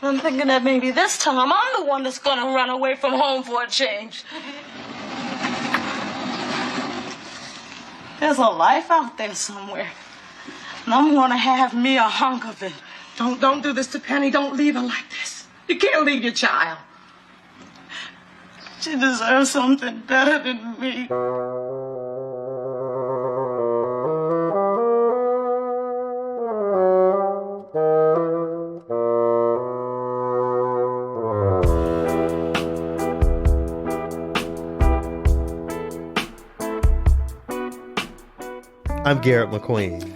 I'm thinking that maybe this time I'm the one that's gonna run away from home for a change. There's a life out there somewhere. And I'm gonna have me a hunk of it. Don't do this to Penny. Don't leave her like this. You can't leave your child. She deserves something better than me. I'm Garrett McQueen.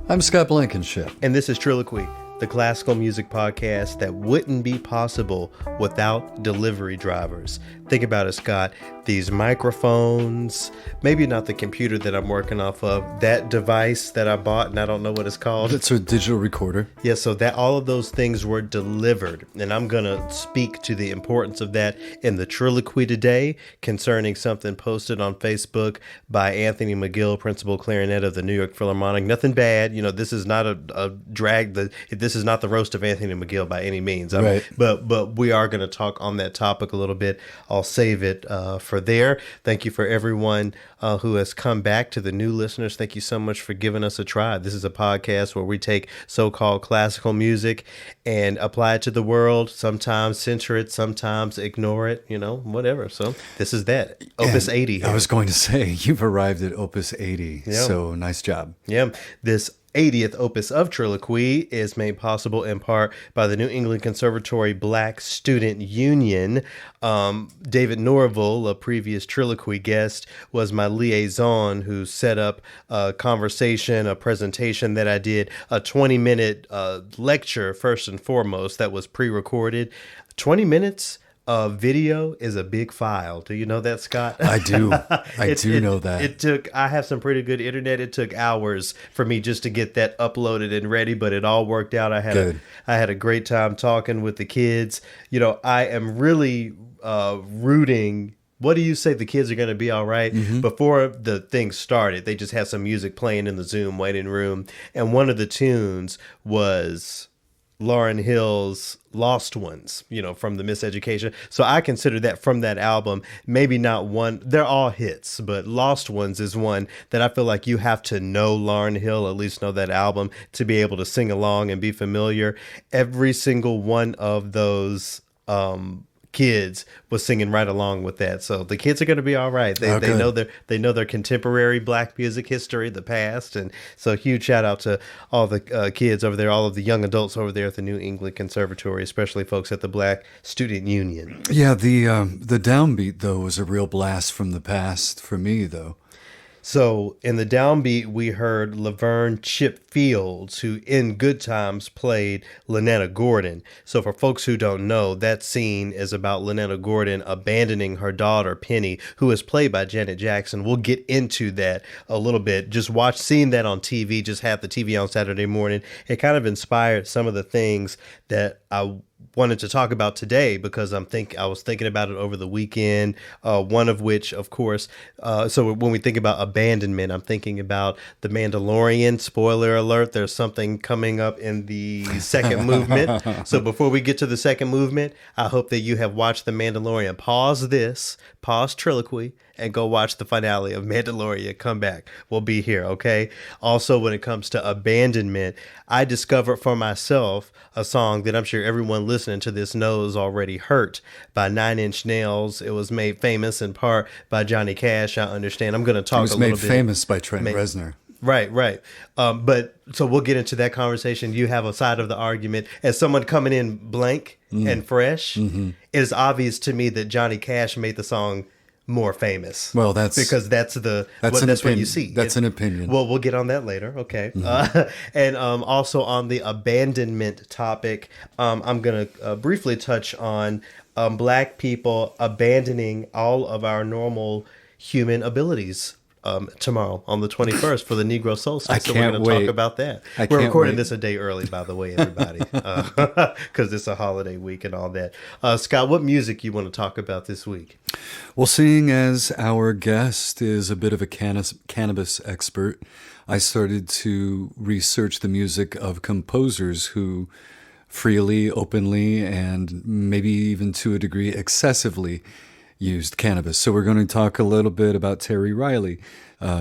I'm Scott Blankenship. And this is Triloquy, the classical music podcast that wouldn't be possible without delivery drivers. Think about it, Scott. These microphones, maybe not the computer that I'm working off of, that device that I bought and I don't know what it's called. It's a digital recorder. Yeah, so that all of those things were delivered. And I'm going to speak to the importance of that in the Triloquy today concerning something posted on Facebook by Anthony McGill, principal clarinet of the New York Philharmonic. Nothing bad. You know, this is not a drag. This is not the roast of Anthony McGill by any means. Right. But we are going to talk on that topic a little bit. I'll save it for there. Thank you for everyone who has come back. To the new listeners, thank you so much for giving us a try. This is a podcast where we take so-called classical music and apply it to the world. Sometimes censor it, sometimes ignore it, you know, whatever. So this is that. Opus 80. I was going to say, you've arrived at Opus 80. Yeah. So nice job. Yeah. This 80th opus of Triloquy is made possible in part by the New England Conservatory Black Student Union. David Norville, a previous Triloquy guest, was my liaison who set up a conversation, a presentation that I did, a 20-minute lecture, first and foremost, that was pre-recorded. 20 minutes video is a big file. Do you know that, Scott? I do. I do know that. I have some pretty good internet. It took hours for me just to get that uploaded and ready, but it all worked out. I had a great time talking with the kids. You know, I am really rooting. What do you say? The kids are going to be all right? Mm-hmm. Before the thing started, they just had some music playing in the Zoom waiting room. And one of the tunes was Lauryn Hill's Lost Ones, you know, from the Miseducation. So I consider that from that album, maybe not one, they're all hits, but Lost Ones is one that I feel like you have to know Lauryn Hill, at least know that album, to be able to sing along and be familiar. Every single one of those was singing right along with that. So the kids are going to be all right. They know their contemporary black music history, the past. And so huge shout out to all the kids over there, all of the young adults over there at the New England Conservatory, especially folks at the Black Student Union. Yeah, the downbeat, though, was a real blast from the past for me, though. So in the downbeat, we heard Laverne Chip Fields, who in Good Times played Lynetta Gordon. So for folks who don't know, that scene is about Lynetta Gordon abandoning her daughter, Penny, who is played by Janet Jackson. We'll get into that a little bit. Just seeing that on TV, just had the TV on Saturday morning. It kind of inspired some of the things that I wanted to talk about today, because I was thinking about it over the weekend. One of which, of course, so when we think about abandonment, I'm thinking about the Mandalorian. Spoiler alert, there's something coming up in the second movement. So before we get to the second movement, I hope that you have watched the Mandalorian. Pause Triloquy, and go watch the finale of Mandalorian. Come back. We'll be here, okay? Also, when it comes to abandonment, I discovered for myself a song that I'm sure everyone listening to this knows already, Hurt by 9 Inch Nails. It was made famous in part by Johnny Cash, I understand. I'm going to talk a little bit. It was made famous by Trent Reznor. Right. But so we'll get into that conversation. You have a side of the argument. As someone coming in blank and fresh, it is obvious to me that Johnny Cash made the song more famous. Well, that's what you see. That's an opinion. Well, we'll get on that later. Okay. And also on the abandonment topic, I'm going to briefly touch on Black people abandoning all of our normal human abilities tomorrow on the 21st for the Negro Solstice. So we're going to talk about that. We're recording this a day early, by the way, everybody, because it's a holiday week and all that. Scott, what music you want to talk about this week? Well, seeing as our guest is a bit of a cannabis expert, I started to research the music of composers who freely, openly, and maybe even to a degree excessively used cannabis. So we're going to talk a little bit about Terry Riley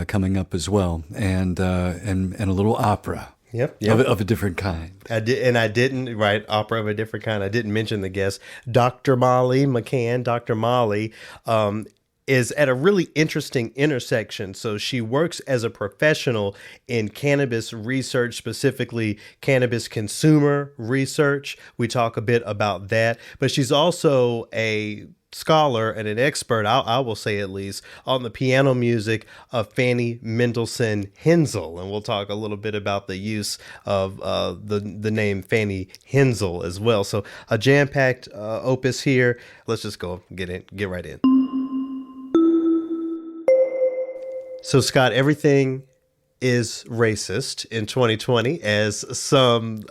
coming up as well, and a little opera. Yep. Of a different kind. I didn't write opera of a different kind. I didn't mention the guest, Dr. Molly McCann. Dr. Molly is at a really interesting intersection. So she works as a professional in cannabis research, specifically cannabis consumer research. We talk a bit about that, but she's also a scholar and an expert, I will say at least, on the piano music of Fanny Hensel. And we'll talk a little bit about the use of the name Fanny Hensel as well. So a jam-packed opus here. Let's just get right in. So Scott, everything is racist in 2020, as some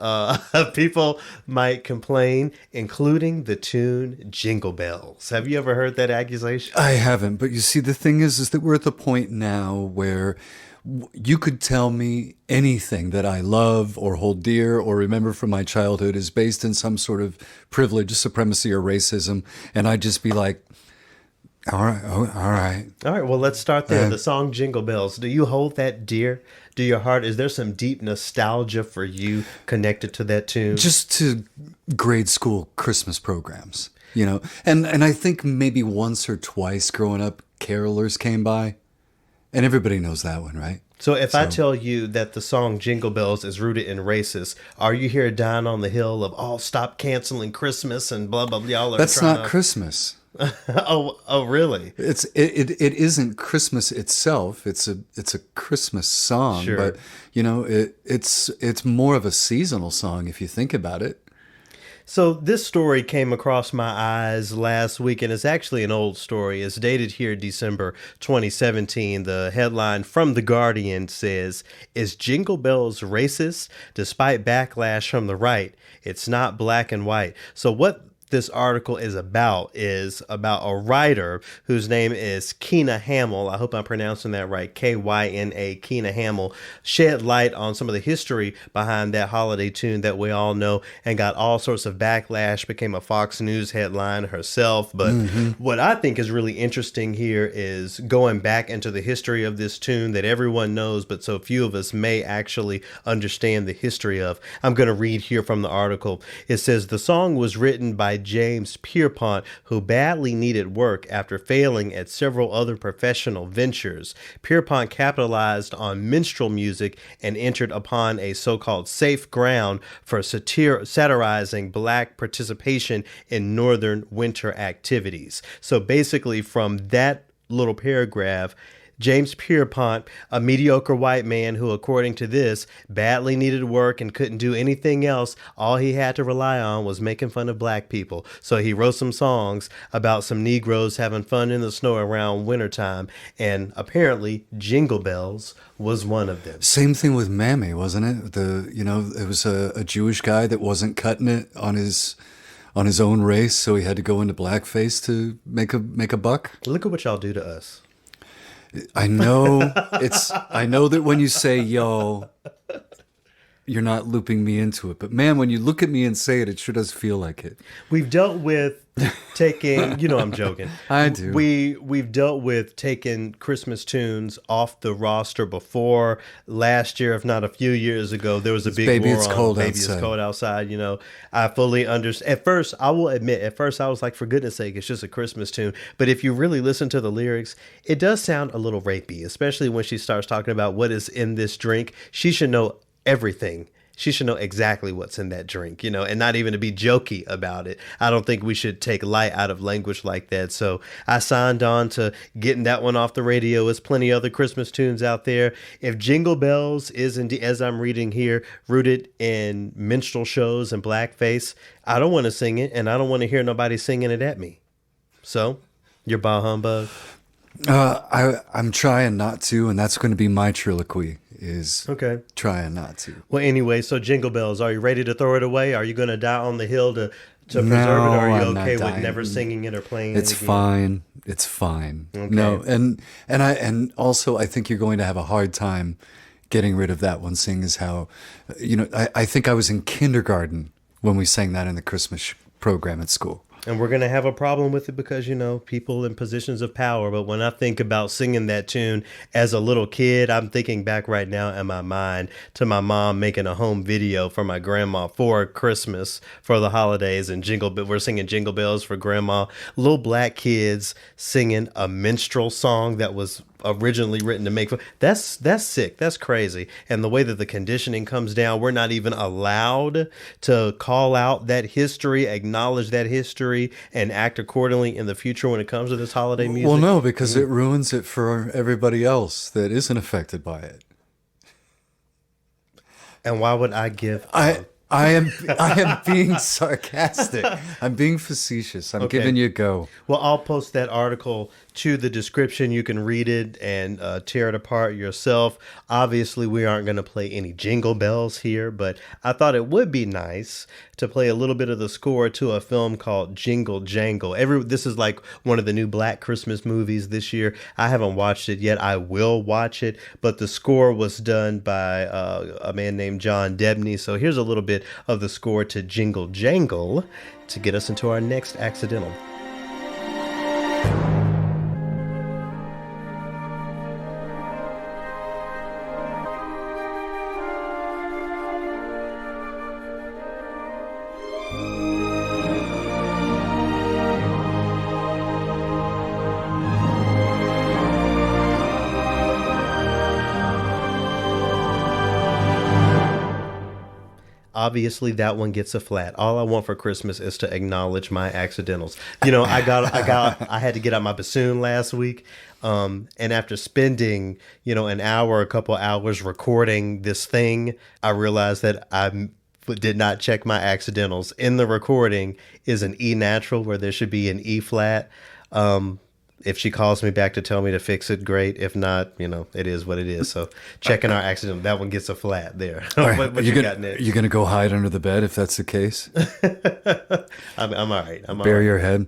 people might complain, including the tune Jingle Bells. Have you ever heard that accusation? I haven't, but you see, the thing is that we're at the point now where you could tell me anything that I love or hold dear or remember from my childhood is based in some sort of privilege, supremacy, or racism, and I'd just be like, all right. Well, let's start there. The song Jingle Bells. Do you hold that dear to your heart? Is there some deep nostalgia for you connected to that tune? Just to grade school Christmas programs, and I think maybe once or twice growing up, carolers came by, and everybody knows that one, right? So if I tell you that the song Jingle Bells is rooted in racist, are you here dying on the hill of, stop canceling Christmas and blah, blah, blah? Y'all are That's not Christmas. Oh, really? It isn't Christmas itself. It's a Christmas song, sure. But it's more of a seasonal song if you think about it. So this story came across my eyes last week, and it's actually an old story. It's dated here December 2017. The headline from The Guardian says, "Is Jingle Bells racist? Despite backlash from the right, it's not black and white." So what this article is about a writer whose name is Kyna Hamill. I hope I'm pronouncing that right. Kyna, Kyna Hamill, shed light on some of the history behind that holiday tune that we all know and got all sorts of backlash, became a Fox News headline herself. But what I think is really interesting here is going back into the history of this tune that everyone knows, but so few of us may actually understand the history of. I'm going to read here from the article. It says, the song was written by James Pierpont, who badly needed work after failing at several other professional ventures. Pierpont capitalized on minstrel music and entered upon a so-called safe ground for satirizing black participation in northern winter activities. So basically, from that little paragraph, James Pierpont, a mediocre white man who, according to this, badly needed work and couldn't do anything else, all he had to rely on was making fun of black people. So he wrote some songs about some Negroes having fun in the snow around wintertime, and apparently Jingle Bells was one of them. Same thing with Mammy, wasn't it? It was a Jewish guy that wasn't cutting it on his own race, so he had to go into blackface to make a buck. Look at what y'all do to us. I know that when you say yo, you're not looping me into it. But man, when you look at me and say it, it sure does feel like it. We've dealt with taking, I'm joking. I do. We've dealt with taking Christmas tunes off the roster before. Last year, if not a few years ago, there was a big Baby, war it's on cold Baby outside. It's Cold Outside. I fully understand. At first, I will admit, I was like, for goodness sake, it's just a Christmas tune. But if you really listen to the lyrics, it does sound a little rapey, especially when she starts talking about what is in this drink. She should know everything. She should know exactly what's in that drink, and not even to be jokey about it. I don't think we should take light out of language like that. So I signed on to getting that one off the radio. There's plenty of other Christmas tunes out there. If Jingle Bells is indeed, as I'm reading here, rooted in minstrel shows and blackface, I don't want to sing it, and I don't want to hear nobody singing it at me. So, you're bah humbug. I'm trying not to, and that's going to be my triloquy. Is okay. Trying not to. Well, anyway, so Jingle Bells, are you ready to throw it away? Are you going to die on the hill to preserve it? Or are you okay with never singing it or playing it's it again? Fine. It's fine. Okay. No, and also I think you're going to have a hard time getting rid of that one, seeing as how, I think I was in kindergarten when we sang that in the Christmas program at school. And we're going to have a problem with it because, people in positions of power. But when I think about singing that tune as a little kid, I'm thinking back right now in my mind to my mom making a home video for my grandma for Christmas, for the holidays, and we're singing Jingle Bells for grandma. Little black kids singing a minstrel song that was originally written to make that's sick. That's crazy. And the way that the conditioning comes down, we're not even allowed to call out that history, acknowledge that history, and act accordingly in the future when it comes to this holiday music. Well, no, because it ruins it for everybody else that isn't affected by it. And why would I give I am being sarcastic. I'm being facetious. I'm giving you a go. Well, I'll post that article to the description. You can read it and tear it apart yourself. Obviously, we aren't going to play any jingle bells here, but I thought it would be nice to play a little bit of the score to a film called Jingle Jangle. This is like one of the new Black Christmas movies this year. I haven't watched it yet. I will watch it, but the score was done by a man named John Debney. So here's a little bit of the score to Jingle Jangle to get us into our next accidental. Obviously, that one gets a flat. All I want for Christmas is to acknowledge my accidentals. I had to get out my bassoon last week, and after spending, an hour, a couple hours recording this thing, I realized that I did not check my accidentals. In the recording is an E natural where there should be an E flat. If she calls me back to tell me to fix it, great. If not, it is what it is. So checking our accident, that one gets a flat there. Right. what you got next? You're going to go hide under the bed if that's the case? I'm all right. Bare your head.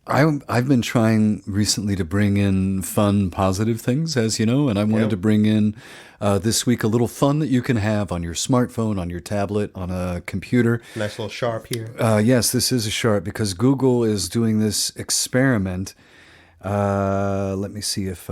I've been trying recently to bring in fun, positive things, as you know, and I wanted to bring in this week a little fun that you can have on your smartphone, on your tablet, on a computer. Nice little Sharp here. Yes, this is a Sharp because Google is doing this experiment. Let me see if...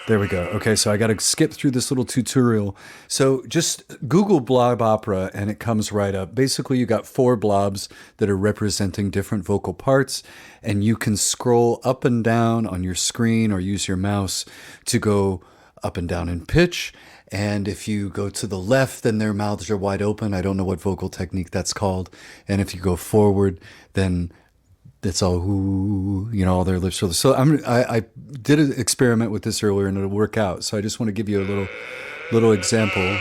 There we go. Okay, so I got to skip through this little tutorial. So just Google blob opera and it comes right up. Basically, you got 4 blobs that are representing different vocal parts, and you can scroll up and down on your screen or use your mouse to go up and down in pitch. And if you go to the left, then their mouths are wide open. I don't know what vocal technique that's called. And if you go forward, then it's all all their lips are. So I did an experiment with this earlier and it'll work out. So I just want to give you a little example.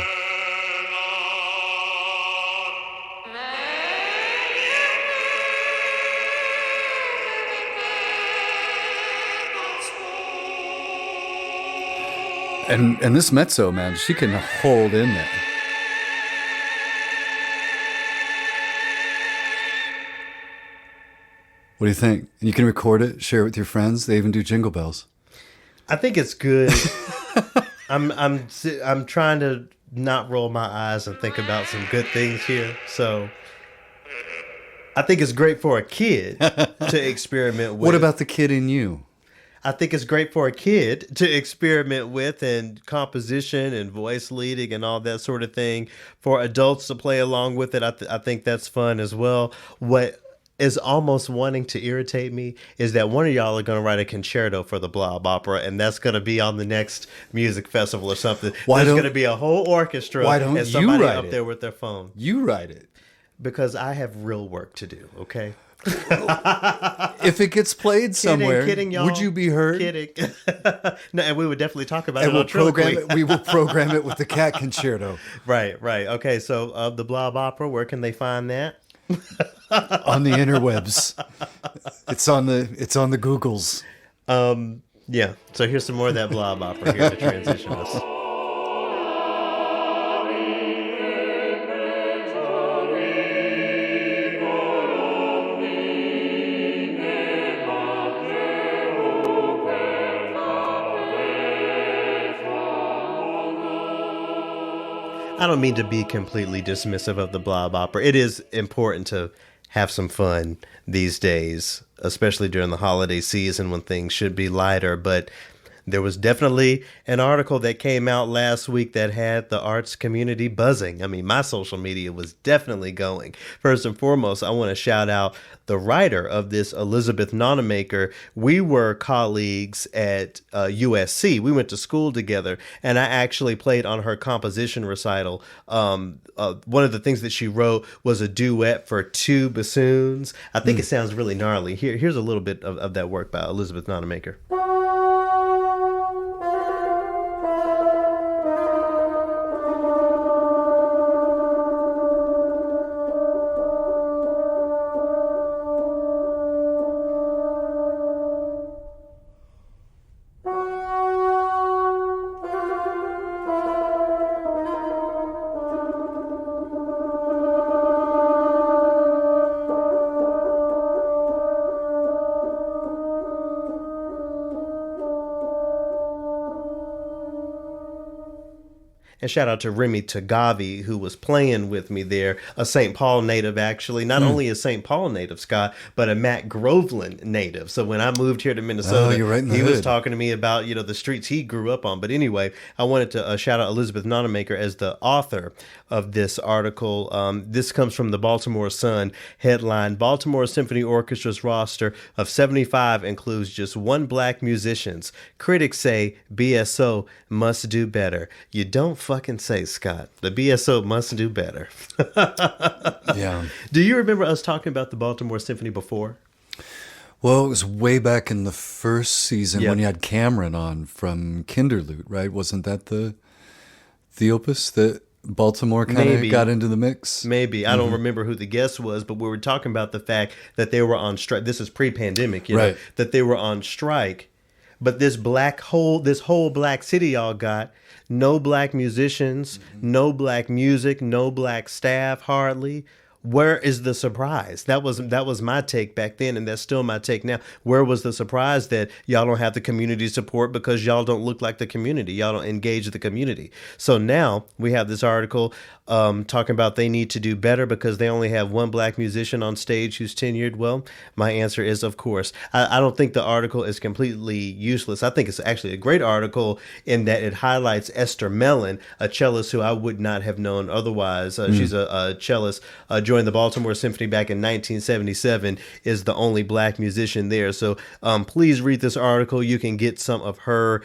And this mezzo, man, she can hold in there. What do you think? You can record it, share it with your friends. They even do jingle bells. I think it's good. I'm trying to not roll my eyes and think about some good things here. So I think it's great for a kid to experiment with. What about the kid in you? I think it's great for a kid to experiment with, and composition and voice leading and all that sort of thing. For adults to play along with it, I think that's fun as well. What is almost wanting to irritate me is that one of y'all are going to write a concerto for the Blob Opera, and that's going to be on the next music festival or something. There's going to be a whole orchestra and somebody up there with their phone. You write it. Because I have real work to do, okay? If it gets played somewhere, kidding, y'all. Would you be heard? Kidding. No, and we would definitely talk about and it. We will program it with the cat concerto. Right. Okay, so the Blob Opera, where can they find that? On the interwebs. It's on the Googles. Yeah. So here's some more of that Blob Opera here to transition us. I don't mean to be completely dismissive of the blob opera. It is important to have some fun these days, especially during the holiday season when things should be lighter. But there was definitely an article that came out last week that had the arts community buzzing. I mean, my social media was definitely going. First and foremost, I want to shout out the writer of this, Elizabeth Nonemaker. We were colleagues at USC. We went to school together, and I actually played on her composition recital. One of the things that she wrote was a duet for two bassoons. I think it sounds really gnarly. Here's a little bit of that work by Elizabeth Nonemaker. And shout out to Remy Tagavi, who was playing with me there, a St. Paul native, actually. Not only a St. Paul native, Scott, but a Matt Groveland native. So when I moved here to Minnesota, you're right in the he hood. was talking to me about, the streets he grew up on. But anyway, I wanted to shout out Elizabeth Nonemaker as the author of this article. This comes from the Baltimore Sun headline. Baltimore Symphony Orchestra's roster of 75 includes just one black musicians. Critics say BSO must do better. You don't fucking say, Scott. The BSO must do better. Yeah. Do you remember us talking about the Baltimore Symphony before? Well, it was way back in the first season Yep. when you had Cameron on from Kinderlute, right? Wasn't that the Opus that Baltimore kind Maybe. of got into the mix? Maybe. I don't remember who the guest was, but we were talking about the fact that they were on strike. This is pre-pandemic, Right. that they were on strike. But this whole black city y'all got, no black musicians, no black music, no black staff hardly. Where is the surprise? That was my take back then, and that's still my take now. Where was the surprise that y'all don't have the community support because y'all don't look like the community? Y'all don't engage the community. So now we have this article talking about they need to do better because they only have one black musician on stage who's tenured. Well, my answer is, of course. I don't think the article is completely useless. I think it's actually a great article in that it highlights Esther Mellon, a cellist who I would not have known otherwise. She's a cellist, joined the Baltimore Symphony back in 1977, is the only black musician there. So please read this article. You can get some of her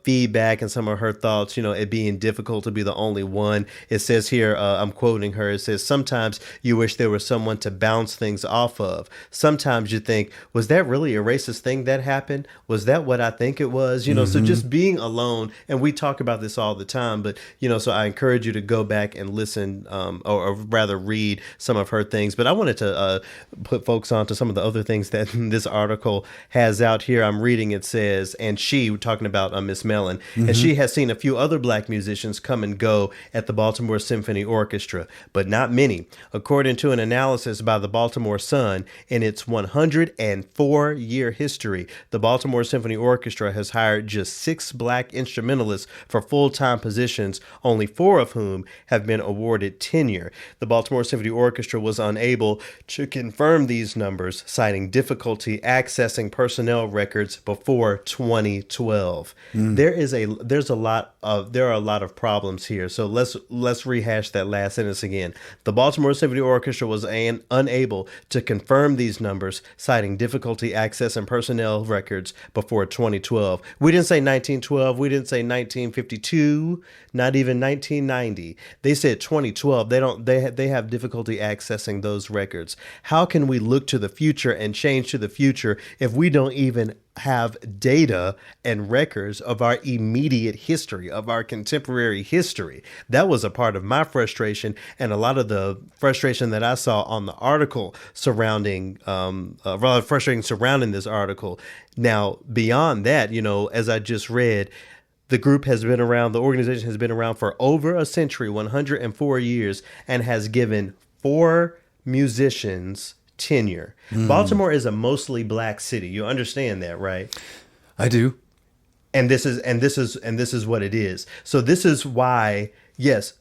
feedback and some of her thoughts, it being difficult to be the only one. It says here, I'm quoting her, it says, sometimes you wish there was someone to bounce things off of. Sometimes you think, was that really a racist thing that happened? Was that what I think it was? So just being alone, and we talk about this all the time, but, so I encourage you to go back and listen, or rather read some of her things. But I wanted to put folks on to some of the other things that this article has out here. I'm reading, it says, and we're talking about Miss Mellon, and she has seen a few other black musicians come and go at the Baltimore Symphony Orchestra, but not many. According to an analysis by the Baltimore Sun, in its 104-year history, the Baltimore Symphony Orchestra has hired just 6 black instrumentalists for full-time positions, only 4 of whom have been awarded tenure. The Baltimore Symphony Orchestra was unable to confirm these numbers, citing difficulty accessing personnel records before 2012. There are a lot of problems here. So let's rehash that last sentence again. The Baltimore Symphony Orchestra was unable to confirm these numbers, citing difficulty accessing personnel records before 2012. We didn't say 1912. We didn't say 1952. Not even 1990. They said 2012. They have difficulty accessing those records. How can we look to the future and change to the future if we don't even have data and records of our immediate history, of our contemporary history? That was a part of my frustration, and a lot of the frustration that I saw on the article surrounding this article. Now, beyond that, as I just read, the organization has been around for over a century, 104 years, and has given 4 musicians tenure. Baltimore is a mostly black city. You understand that, right? I do. And this is what it is. So this is why, yes,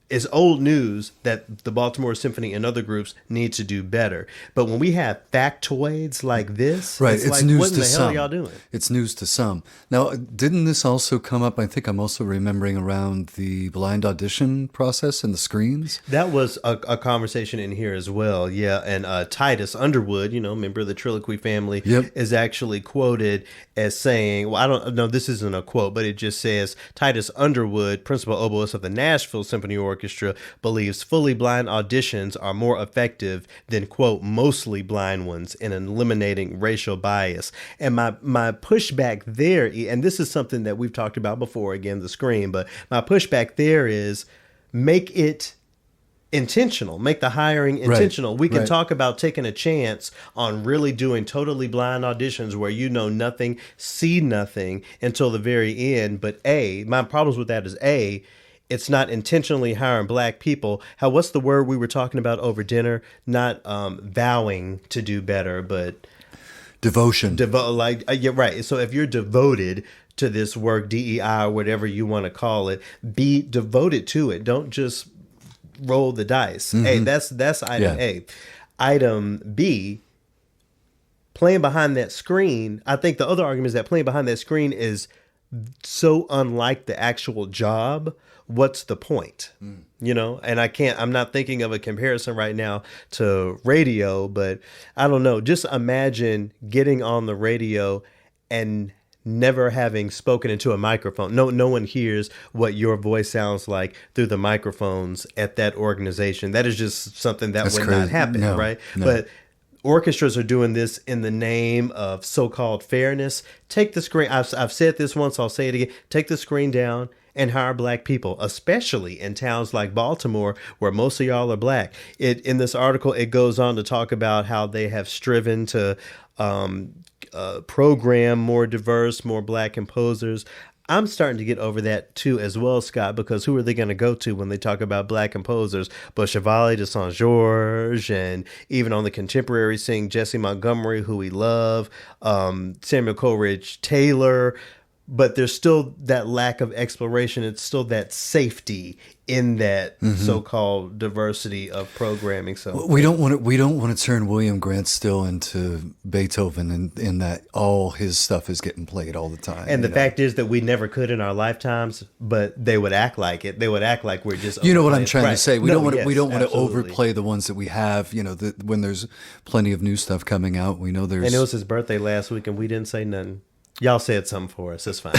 it's old news that the Baltimore Symphony and other groups need to do better. But when we have factoids like this, right, it's it's like, news what in to the hell some. are y'all doing? It's news to some. Now, didn't this also come up? I think I'm also remembering around the blind audition process and the screens. That was a conversation in here as well. Yeah. And Titus Underwood, member of the Triloquy family, Yep. is actually quoted as saying, well, I don't know, this isn't a quote, but it just says Titus Underwood, principal oboist of the Nashville Symphony Orchestra, believes fully blind auditions are more effective than, quote, mostly blind ones in eliminating racial bias. And my pushback there, and this is something that we've talked about before, again, the screen, but my pushback there is make it intentional, make the hiring intentional. We can talk about taking a chance on really doing totally blind auditions where you know nothing, see nothing until the very end. But my problems with that is it's not intentionally hiring black people. What's the word we were talking about over dinner? Not vowing to do better, but devotion. Yeah, right. So if you're devoted to this work, DEI or whatever you want to call it, be devoted to it. Don't just roll the dice. Mm-hmm. That's item A. Item B, playing behind that screen. I think the other argument is that playing behind that screen is so unlike the actual job. What's the point? And I'm not thinking of a comparison right now to radio, but I don't know. Just imagine getting on the radio and never having spoken into a microphone. No one hears what your voice sounds like through the microphones at that organization. That is just something that would not happen, right? No. But orchestras are doing this in the name of so-called fairness. Take the screen. I've said this once, I'll say it again. Take the screen down and hire black people, especially in towns like Baltimore, where most of y'all are black. In this article, it goes on to talk about how they have striven to program more diverse, more black composers. I'm starting to get over that too as well, Scott, because who are they going to go to when they talk about black composers? But Chevalier de Saint-Georges, and even on the contemporary scene, Jesse Montgomery, who we love, Samuel Coleridge Taylor. But there's still that lack of exploration. It's still that safety in that so-called diversity of programming. So we don't want to turn William Grant Still into Beethoven, and in that all his stuff is getting played all the time. And the fact is that we never could in our lifetimes, but they would act like it. They would act like we're just. You know what I'm trying to say? We don't want to absolutely. overplay the ones that we have. When there's plenty of new stuff coming out, we know there's. And it was his birthday last week, and we didn't say nothing. Y'all said something for us. It's fine.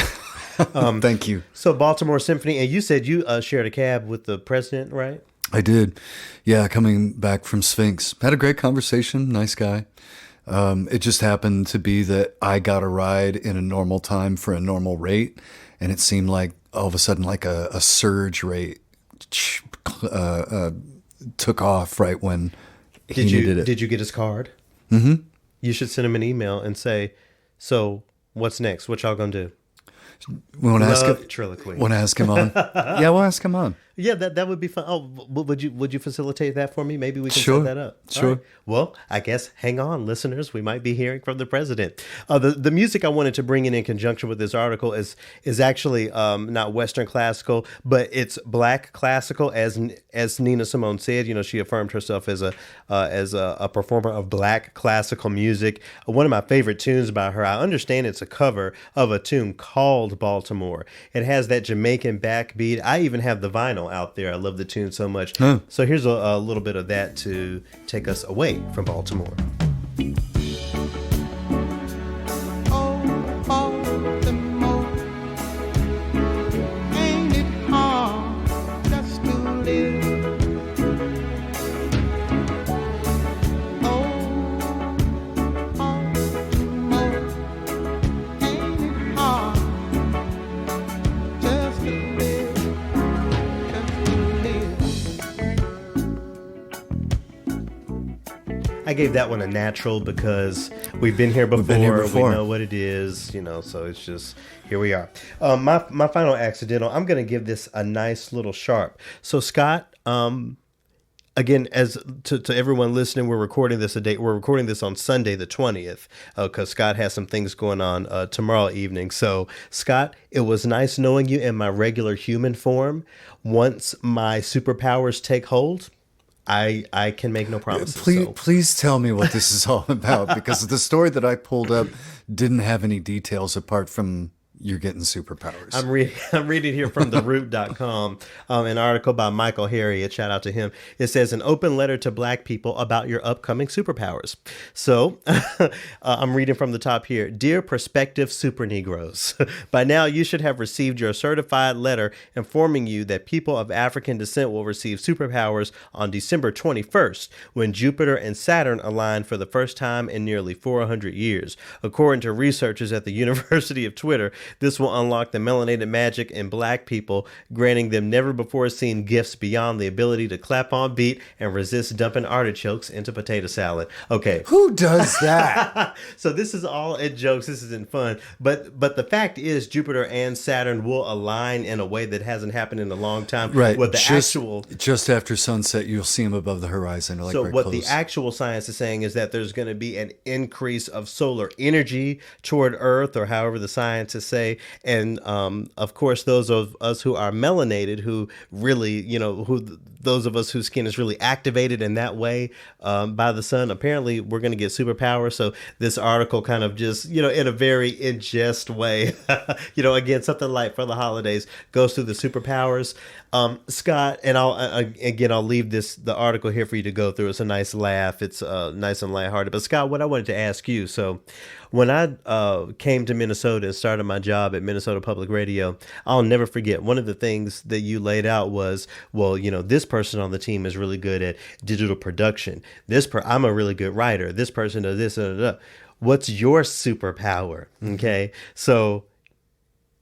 Thank you. So Baltimore Symphony, and you said you shared a cab with the president, right? I did. Yeah, coming back from Sphinx. Had a great conversation. Nice guy. It just happened to be that I got a ride in a normal time for a normal rate, and it seemed like all of a sudden like a surge rate took off right when he needed it. Did you get his card? Mm-hmm. You should send him an email and say, so what's next? What y'all gonna do? We want to ask him. Triloquy. Want to ask him on? Yeah, we'll ask him on. Yeah, that would be fun. Oh, would you facilitate that for me? Maybe we can Sure. set that up. Sure. All right. Well, I guess hang on, listeners. We might be hearing from the president. The music I wanted to bring in conjunction with this article is actually not Western classical, but it's black classical. As Nina Simone said, she affirmed herself as a performer of black classical music. One of my favorite tunes by her. I understand it's a cover of a tune called Baltimore. It has that Jamaican backbeat. I even have the vinyl out there. I love the tune so much. So here's a little bit of that to take us away from Baltimore. Oh, Baltimore, ain't it hard just to live? Oh, Baltimore, ain't it hard just to live, just to live? I gave that one a natural because we've been here before. We know what it is, so it's just, here we are. My final accidental, I'm going to give this a nice little sharp. So Scott, again, as to everyone listening, we're recording this on Sunday the 20th, because Scott has some things going on tomorrow evening. So Scott, it was nice knowing you in my regular human form. Once my superpowers take hold, I can make no promises. Please tell me what this is all about, because the story that I pulled up didn't have any details apart from you're getting superpowers. I'm reading here from theroot.com, an article by Michael Harriot. Shout out to him. It says, an open letter to Black people about your upcoming superpowers. So I'm reading from the top here. Dear prospective super Negroes, by now you should have received your certified letter informing you that people of African descent will receive superpowers on December 21st, when Jupiter and Saturn align for the first time in nearly 400 years. According to researchers at the University of Twitter, this will unlock the melanated magic in Black people, granting them never-before-seen gifts beyond the ability to clap on beat and resist dumping artichokes into potato salad. Okay. Who does that? So this is all in jokes. This isn't fun. But the fact is, Jupiter and Saturn will align in a way that hasn't happened in a long time. Right. What the just after sunset, you'll see them above the horizon. Like so what close. The actual science is saying is that there's going to be an increase of solar energy toward Earth, or however the scientists say. And of course, those of us who are melanated, who really, those of us whose skin is really activated in that way by the sun, apparently we're going to get superpowers. So this article kind of just, in a very in jest way, again, something light for the holidays, goes through the superpowers. Scott, and I'll leave the article here for you to go through. It's a nice laugh. It's nice and lighthearted. But Scott, what I wanted to ask you, so when I came to Minnesota and started my job at Minnesota Public Radio, I'll never forget, one of the things that you laid out was, well, this person on the team is really good at digital production. I'm a really good writer. This person does this. What's your superpower? Okay. So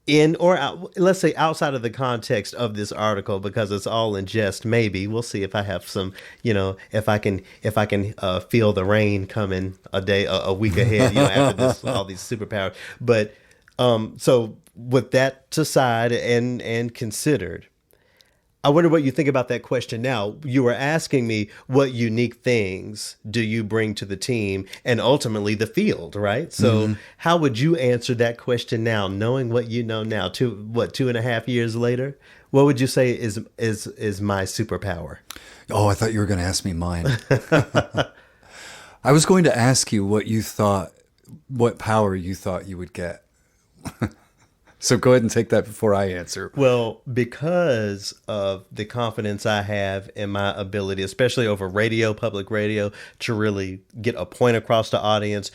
let's say outside of the context of this article, because it's all in jest, maybe we'll see if I have some, if I can feel the rain coming a week ahead, after all these superpowers. But so with that aside and considered, I wonder what you think about that question now. You were asking me what unique things do you bring to the team and ultimately the field, right? So how would you answer that question now, knowing what you know now, 2.5 years later? What would you say is my superpower? Oh, I thought you were going to ask me mine. I was going to ask you what power you thought you would get. So go ahead and take that before I answer. Well, because of the confidence I have in my ability, especially over public radio, to really get a point across the audience,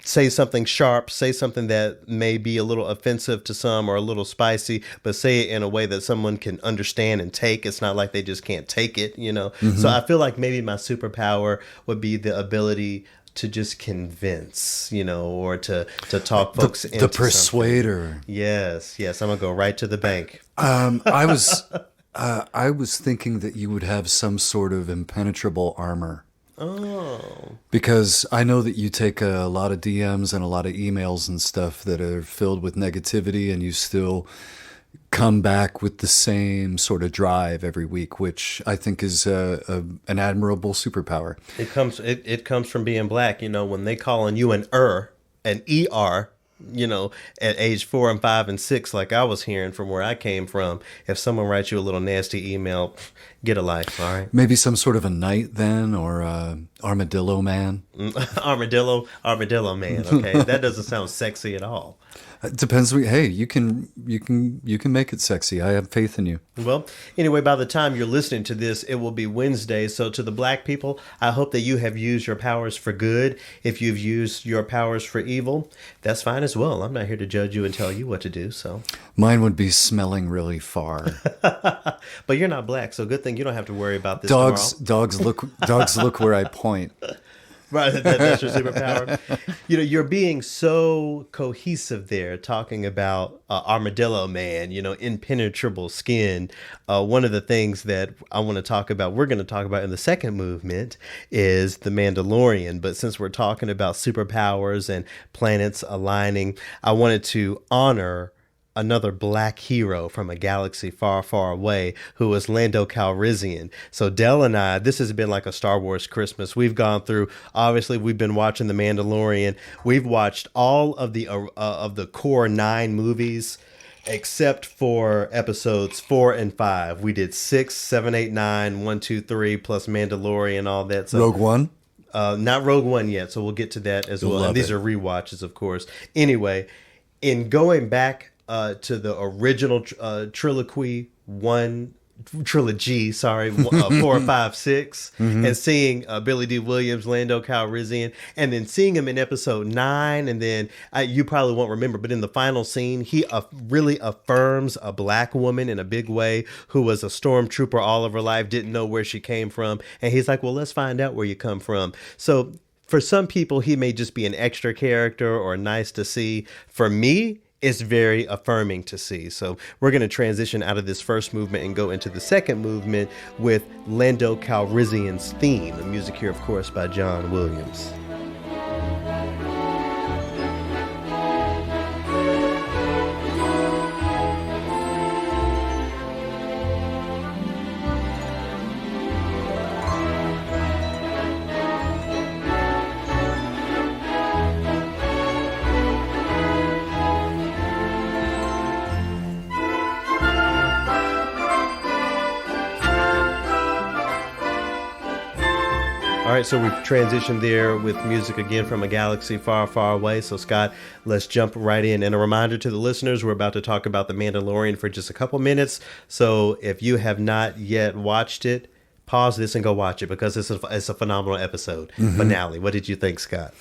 say something sharp, say something that may be a little offensive to some or a little spicy, but say it in a way that someone can understand and take. It's not like they just can't take it, So I feel like maybe my superpower would be the ability to just convince, or to talk folks into the persuader. Something. Yes. I'm gonna go right to the bank. I was thinking that you would have some sort of impenetrable armor. Oh. Because I know that you take a lot of DMs and a lot of emails and stuff that are filled with negativity, and you still come back with the same sort of drive every week, which I think is an admirable superpower. It comes from being Black. When they calling you an ER, at age 4 and 5 and 6, like I was hearing from where I came from, if someone writes you a little nasty email, get a life. All right. Maybe some sort of a knight then, or armadillo man. Armadillo man. Okay, that doesn't sound sexy at all. It depends. Hey, you can make it sexy. I have faith in you. Well, anyway, by the time you're listening to this, it will be Wednesday. So to the Black people, I hope that you have used your powers for good. If you've used your powers for evil, that's fine as well. I'm not here to judge you and tell you what to do. So mine would be smelling really far. But you're not Black, so good thing you don't have to worry about this. Dogs look where I point. Right, that's your superpower. You're being so cohesive there, talking about Armadillo Man, impenetrable skin. One of the things that we're going to talk about in the second movement is the Mandalorian. But since we're talking about superpowers and planets aligning, I wanted to honor another black hero from a galaxy far, far away, who was Lando Calrissian. So Dell and I, this has been like a Star Wars Christmas. We've gone through, obviously, we've been watching The Mandalorian. We've watched all of the core 9 movies, except for episodes 4 and 5. We did 6, 7, 8, 9, 1, 2, 3, plus Mandalorian, all that. So, Rogue One? Not Rogue One yet, so we'll get to that as well. And these are rewatches, of course. Anyway, in going back to the original trilogy, 4, 5, 6, and seeing Billy D. Williams, Lando Calrissian, and then seeing him in episode 9, and then you probably won't remember, but in the final scene, he really affirms a black woman in a big way who was a stormtrooper all of her life, didn't know where she came from, and he's like, well, let's find out where you come from. So for some people, he may just be an extra character or nice to see. For me, it's very affirming to see. So we're going to transition out of this first movement and go into the second movement with Lando Calrissian's theme. The music here, of course, by John Williams. All right, so we've transitioned there with music again from a galaxy far, far away. So, Scott, let's jump right in. And a reminder to the listeners, we're about to talk about The Mandalorian for just a couple minutes. So if you have not yet watched it, pause this and go watch it, because it's a phenomenal episode. Finale. What did you think, Scott?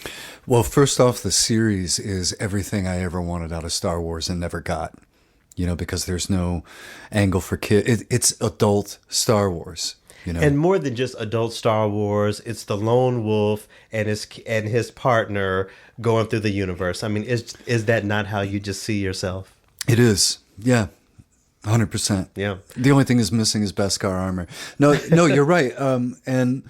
Well, first off, the series is everything I ever wanted out of Star Wars and never got. Because there's no angle for kids. It's adult Star Wars. And more than just adult Star Wars, it's the lone wolf and his partner going through the universe. I mean, is that not how you just see yourself? It is, yeah, 100%. Yeah. The only thing is missing is Beskar armor. No, you're right. And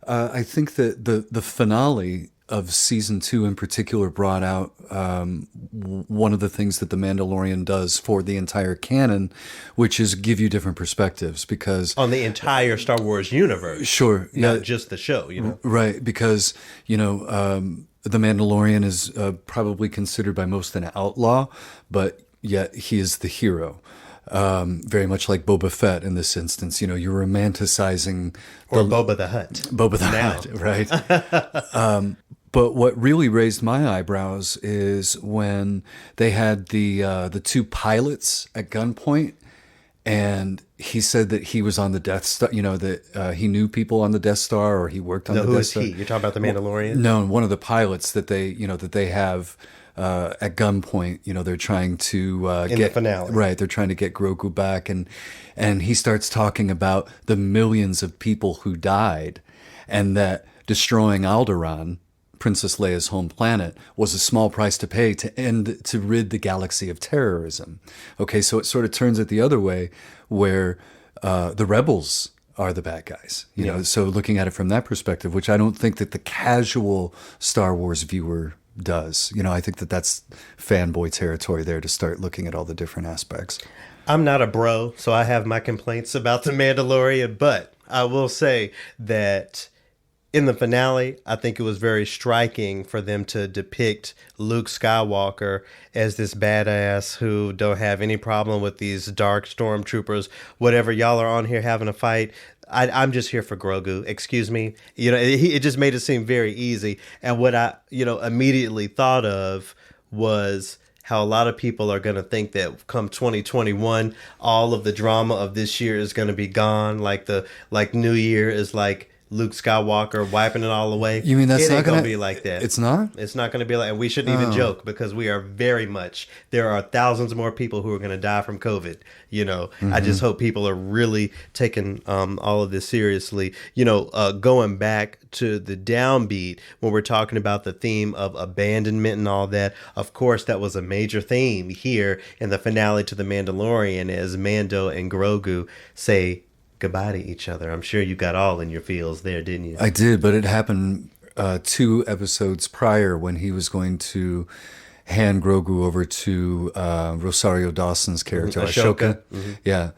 I think that the finale of season 2 in particular brought out one of the things that The Mandalorian does for the entire canon, which is give you different perspectives, because on the entire Star Wars universe. Sure. Not just the show, Right, because, The Mandalorian is probably considered by most an outlaw, but yet he is the hero. Very much like Boba Fett in this instance. You're romanticizing... Or Boba the Hutt. Boba the Hutt, right. But what really raised my eyebrows is when they had the 2 pilots at gunpoint, and he said that he was on the Death Star, that he knew people on the Death Star, or he worked on the Death Star. Who is he? You're talking about the Mandalorian? No, one of the pilots that they have at gunpoint. They're trying to in the finale. Right, they're trying to get Grogu back, and he starts talking about the millions of people who died, and that destroying Alderaan, Princess Leia's home planet, was a small price to pay to rid the galaxy of terrorism. Okay, so it sort of turns it the other way, where the rebels are the bad guys. So looking at it from that perspective, which I don't think that the casual Star Wars viewer does. I think that that's fanboy territory there, to start looking at all the different aspects. I'm not a bro, so I have my complaints about The Mandalorian, but I will say that in the finale, I think it was very striking for them to depict Luke Skywalker as this badass who don't have any problem with these dark stormtroopers. Whatever y'all are on here having a fight, I'm just here for Grogu. Excuse me. It just made it seem very easy. And what I, immediately thought of was how a lot of people are going to think that come 2021, all of the drama of this year is going to be gone. Like New Year is like Luke Skywalker wiping it all away. You mean that's not going to be like that? It's not? It's not going to be like, and we shouldn't even joke, because we are there are thousands more people who are going to die from COVID. I just hope people are really taking all of this seriously. Going back to the downbeat, when we're talking about the theme of abandonment and all that, of course, that was a major theme here in the finale to The Mandalorian, as Mando and Grogu say goodbye to each other. I'm sure you got all in your feels there, didn't you? I did, but it happened 2 episodes prior, when he was going to hand Grogu over to Rosario Dawson's character, Ashoka. Ashoka. Yeah.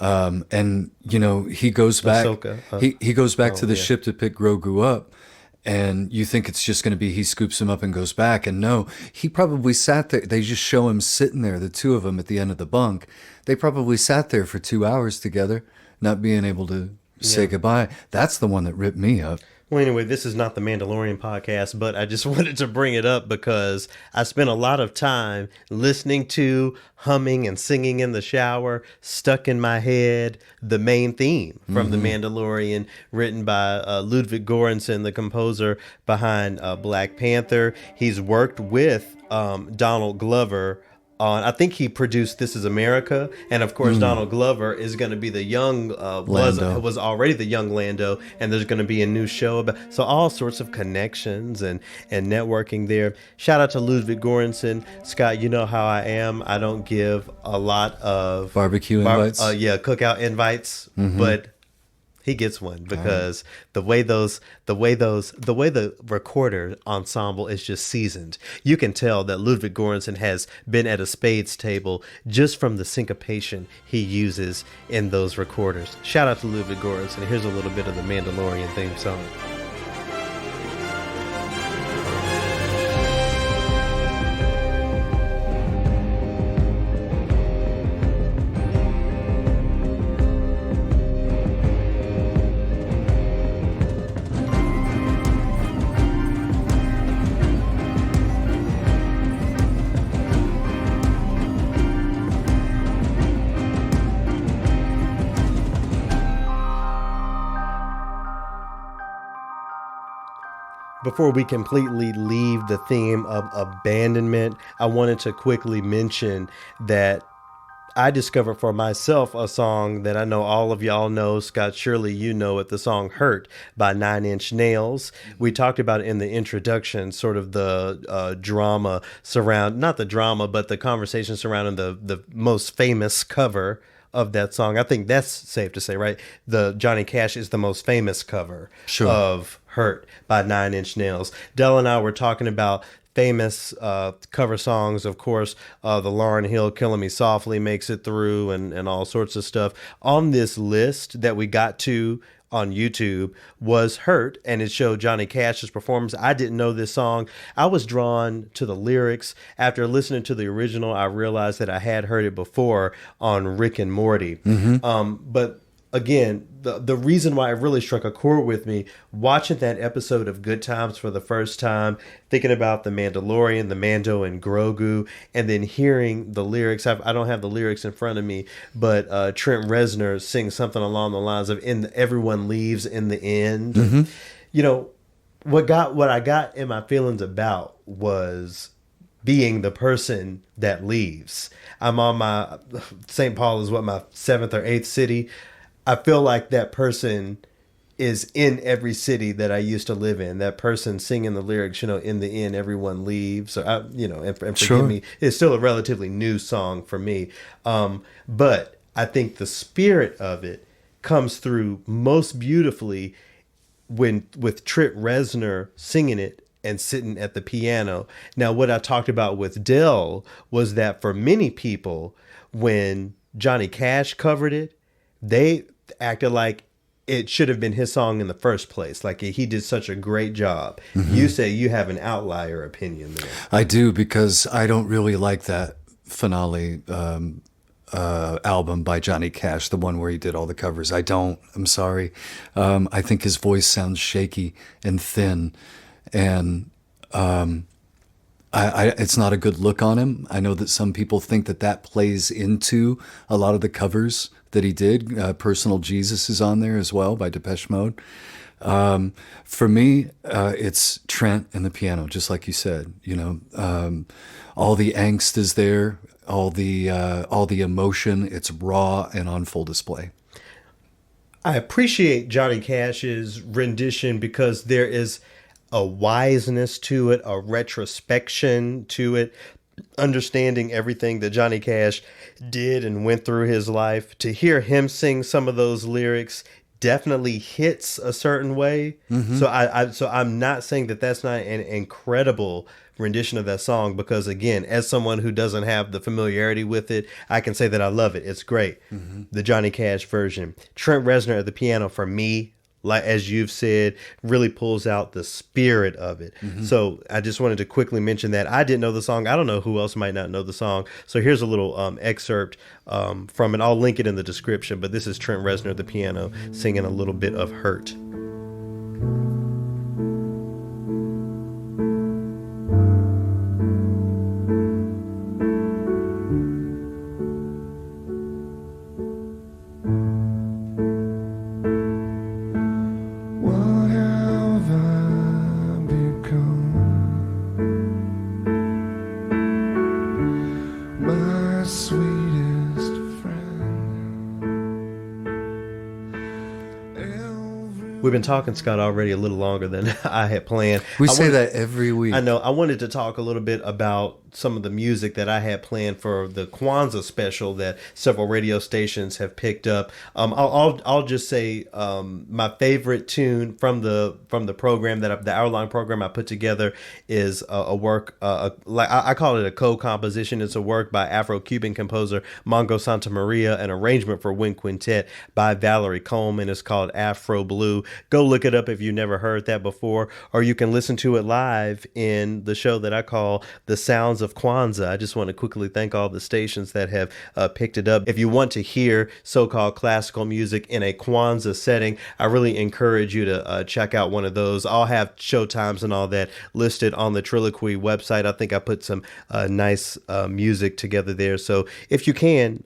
And he goes back. He goes back to the ship to pick Grogu up, and you think it's just going to be he scoops him up and goes back, and no, he probably sat there. They just show him sitting there, the two of them at the end of the bunk. They probably sat there for 2 hours together, not being able to say goodbye. That's the one that ripped me up. Well, anyway, this is not the Mandalorian podcast, but I just wanted to bring it up because I spent a lot of time listening to, humming, and singing in the shower, stuck in my head, the main theme from The Mandalorian, written by Ludwig Göransson, the composer behind Black Panther. He's worked with Donald Glover on, I think he produced This Is America, and of course Donald Glover is going to be the young was already the young Lando, and there's going to be a new show about, so all sorts of connections and networking there. Shout out to Ludwig Göransson. Scott, you know how I am. I don't give a lot of barbecue invites. Cookout invites, but he gets one because the way the recorder ensemble is just seasoned. You can tell that Ludwig Göransson has been at a spades table just from the syncopation he uses in those recorders. Shout out to Ludwig Göransson. Here's a little bit of the Mandalorian theme song. Before we completely leave the theme of abandonment, I wanted to quickly mention that I discovered for myself a song that I know all of y'all know. Scott, surely you know it, the song Hurt by 9 Inch Nails. We talked about it in the introduction, sort of the drama not the drama, but the conversation surrounding the most famous cover of that song. I think that's safe to say, right? The Johnny Cash is the most famous cover of Hurt by 9 Inch Nails. Dell and I were talking about famous cover songs. Of course, the Lauryn Hill Killing Me Softly makes it through, and all sorts of stuff. On this list that we got to on YouTube was Hurt, and it showed Johnny Cash's performance. I didn't know this song. I was drawn to the lyrics. After listening to the original, I realized that I had heard it before on Rick and Morty. But again, the reason why it really struck a chord with me, watching that episode of Good Times for the first time, thinking about the Mandalorian, the Mando and Grogu, and then hearing the lyrics. I don't have the lyrics in front of me, but Trent Reznor sings something along the lines of "Everyone leaves in the end." You know, what I got in my feelings about was being the person that leaves. I'm on my St. Paul is my 7th or 8th city. I feel like that person is in every city that I used to live in. That person singing the lyrics, in the end, everyone leaves. So and forgive me, it's still a relatively new song for me. But I think the spirit of it comes through most beautifully with Trent Reznor singing it and sitting at the piano. Now, what I talked about with Dell was that for many people, when Johnny Cash covered it, they acted like it should have been his song in the first place. Like he did such a great job. You say you have an outlier opinion there. I do, because I don't really like that finale album by Johnny Cash, the one where he did all the covers. I don't. I'm sorry. I think his voice sounds shaky and thin, and it's not a good look on him. I know that some people think that plays into a lot of the covers that he did. Personal Jesus is on there as well by Depeche Mode. For me, it's Trent and the piano, just like you said. All the angst is there, all the emotion. It's raw and on full display. I appreciate Johnny Cash's rendition because there is a wiseness to it, a retrospection to it, understanding everything that Johnny Cash did and went through his life. To hear him sing some of those lyrics definitely hits a certain way. So I'm not saying that that's not an incredible rendition of that song, because again, as someone who doesn't have the familiarity with it, I can say that I love it. It's great. The Johnny Cash version. Trent Reznor at the piano, for me, like as you've said, really pulls out the spirit of it. So I just wanted to quickly mention that. I didn't know the song. I don't know who else might not know the song. So here's a little excerpt from it. I'll link it in the description, but this is Trent Reznor at the piano singing a little bit of Hurt. We've been talking, Scott, already a little longer than I had planned. We say that every week. I know. I wanted to talk a little bit about some of the music that I had planned for the Kwanzaa special that several radio stations have picked up. I'll just say my favorite tune from the program the hour-long program I put together is a work like I call it a co-composition. It's a work by Afro-Cuban composer Mongo Santamaria, an arrangement for wind quintet by Valerie Coleman. It's called Afro Blue. Go look it up if you've never heard that before, or you can listen to it live in the show that I call The Sounds of Kwanzaa. I just want to quickly thank all the stations that have picked it up. If you want to hear so-called classical music in a Kwanzaa setting, I really encourage you to check out one of those. I'll have show times and all that listed on the Triloquy website. I think I put some nice music together there. So if you can,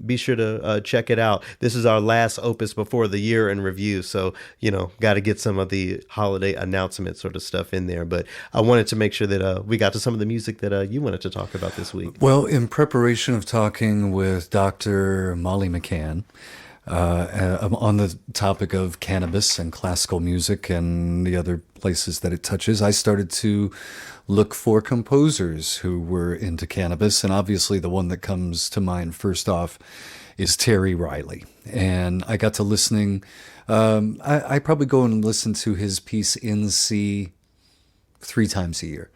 be sure to check it out. This is our last opus before the year in review. So, got to get some of the holiday announcement sort of stuff in there. But I wanted to make sure that we got to some of the music that you wanted to talk about this week. Well, in preparation of talking with Dr. Molly McCann on the topic of cannabis and classical music and the other places that it touches, I started to look for composers who were into cannabis. And obviously the one that comes to mind first off is Terry Riley. And I got to listening. I probably go and listen to his piece in C 3 times a year.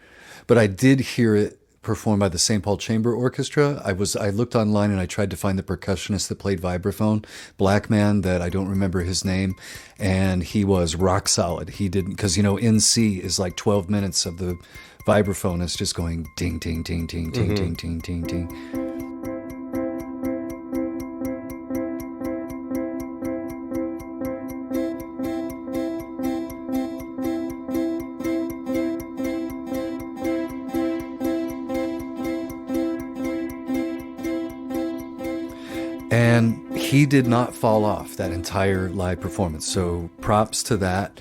But I did hear it performed by the St. Paul Chamber Orchestra. I looked online and I tried to find the percussionist that played vibraphone, black man that I don't remember his name, and he was rock solid. He didn't, because in C is like 12 minutes of the vibraphone is just going ding, ding, ding, ding, ding, ding, ding, ding, ding. And he did not fall off that entire live performance. So props to that.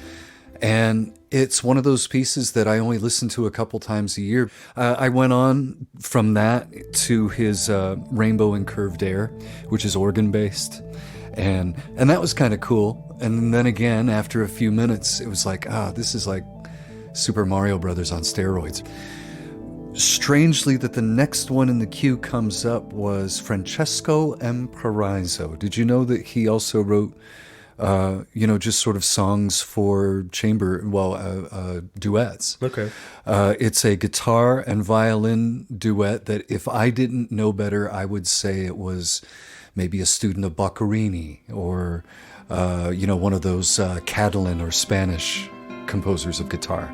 And it's one of those pieces that I only listen to a couple times a year. I went on from that to his Rainbow and Curved Air, which is organ-based. And that was kind of cool. And then again, after a few minutes, it was like, this is like Super Mario Brothers on steroids. Strangely, that the next one in the queue comes up was Francesco M. Paraiso. Did you know that he also wrote, just sort of songs for duets? Okay. It's a guitar and violin duet that if I didn't know better, I would say it was maybe a student of Boccherini or, one of those Catalan or Spanish composers of guitar.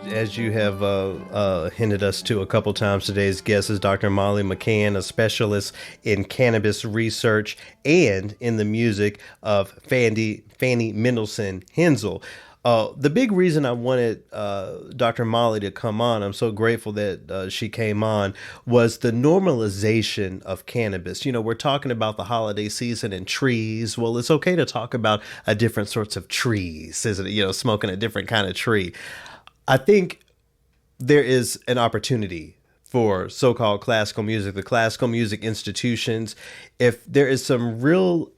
As you have hinted us to a couple times, today's guest is Dr. Molly McCann, a specialist in cannabis research and in the music of Fanny Mendelssohn Hensel. The big reason I wanted Dr. Molly to come on, I'm so grateful that she came on, was the normalization of cannabis. We're talking about the holiday season and trees. Well, it's okay to talk about different sorts of trees, isn't it? Smoking a different kind of tree. I think there is an opportunity for so-called classical music, the classical music institutions, if there is some real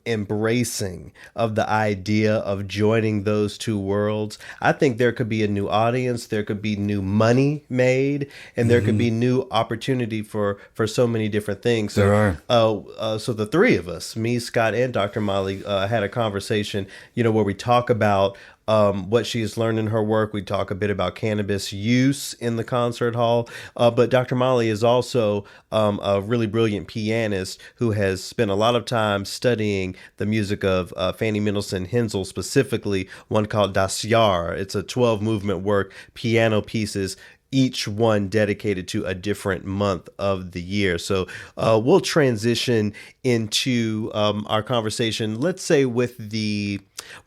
embracing of the idea of joining those two worlds, I think there could be a new audience, there could be new money made, and there could be new opportunity for so many different things. So, There are. So the three of us, me, Scott, and Dr. Molly, had a conversation, where we talk about what she's learned in her work. We talk a bit about cannabis use in the concert hall. But Dr. Molly is also a really brilliant pianist who has spent a lot of time studying the music of Fanny Hensel, specifically one called Das Jahr. It's a 12 movement work, piano pieces, each one dedicated to a different month of the year. So we'll transition into our conversation, let's say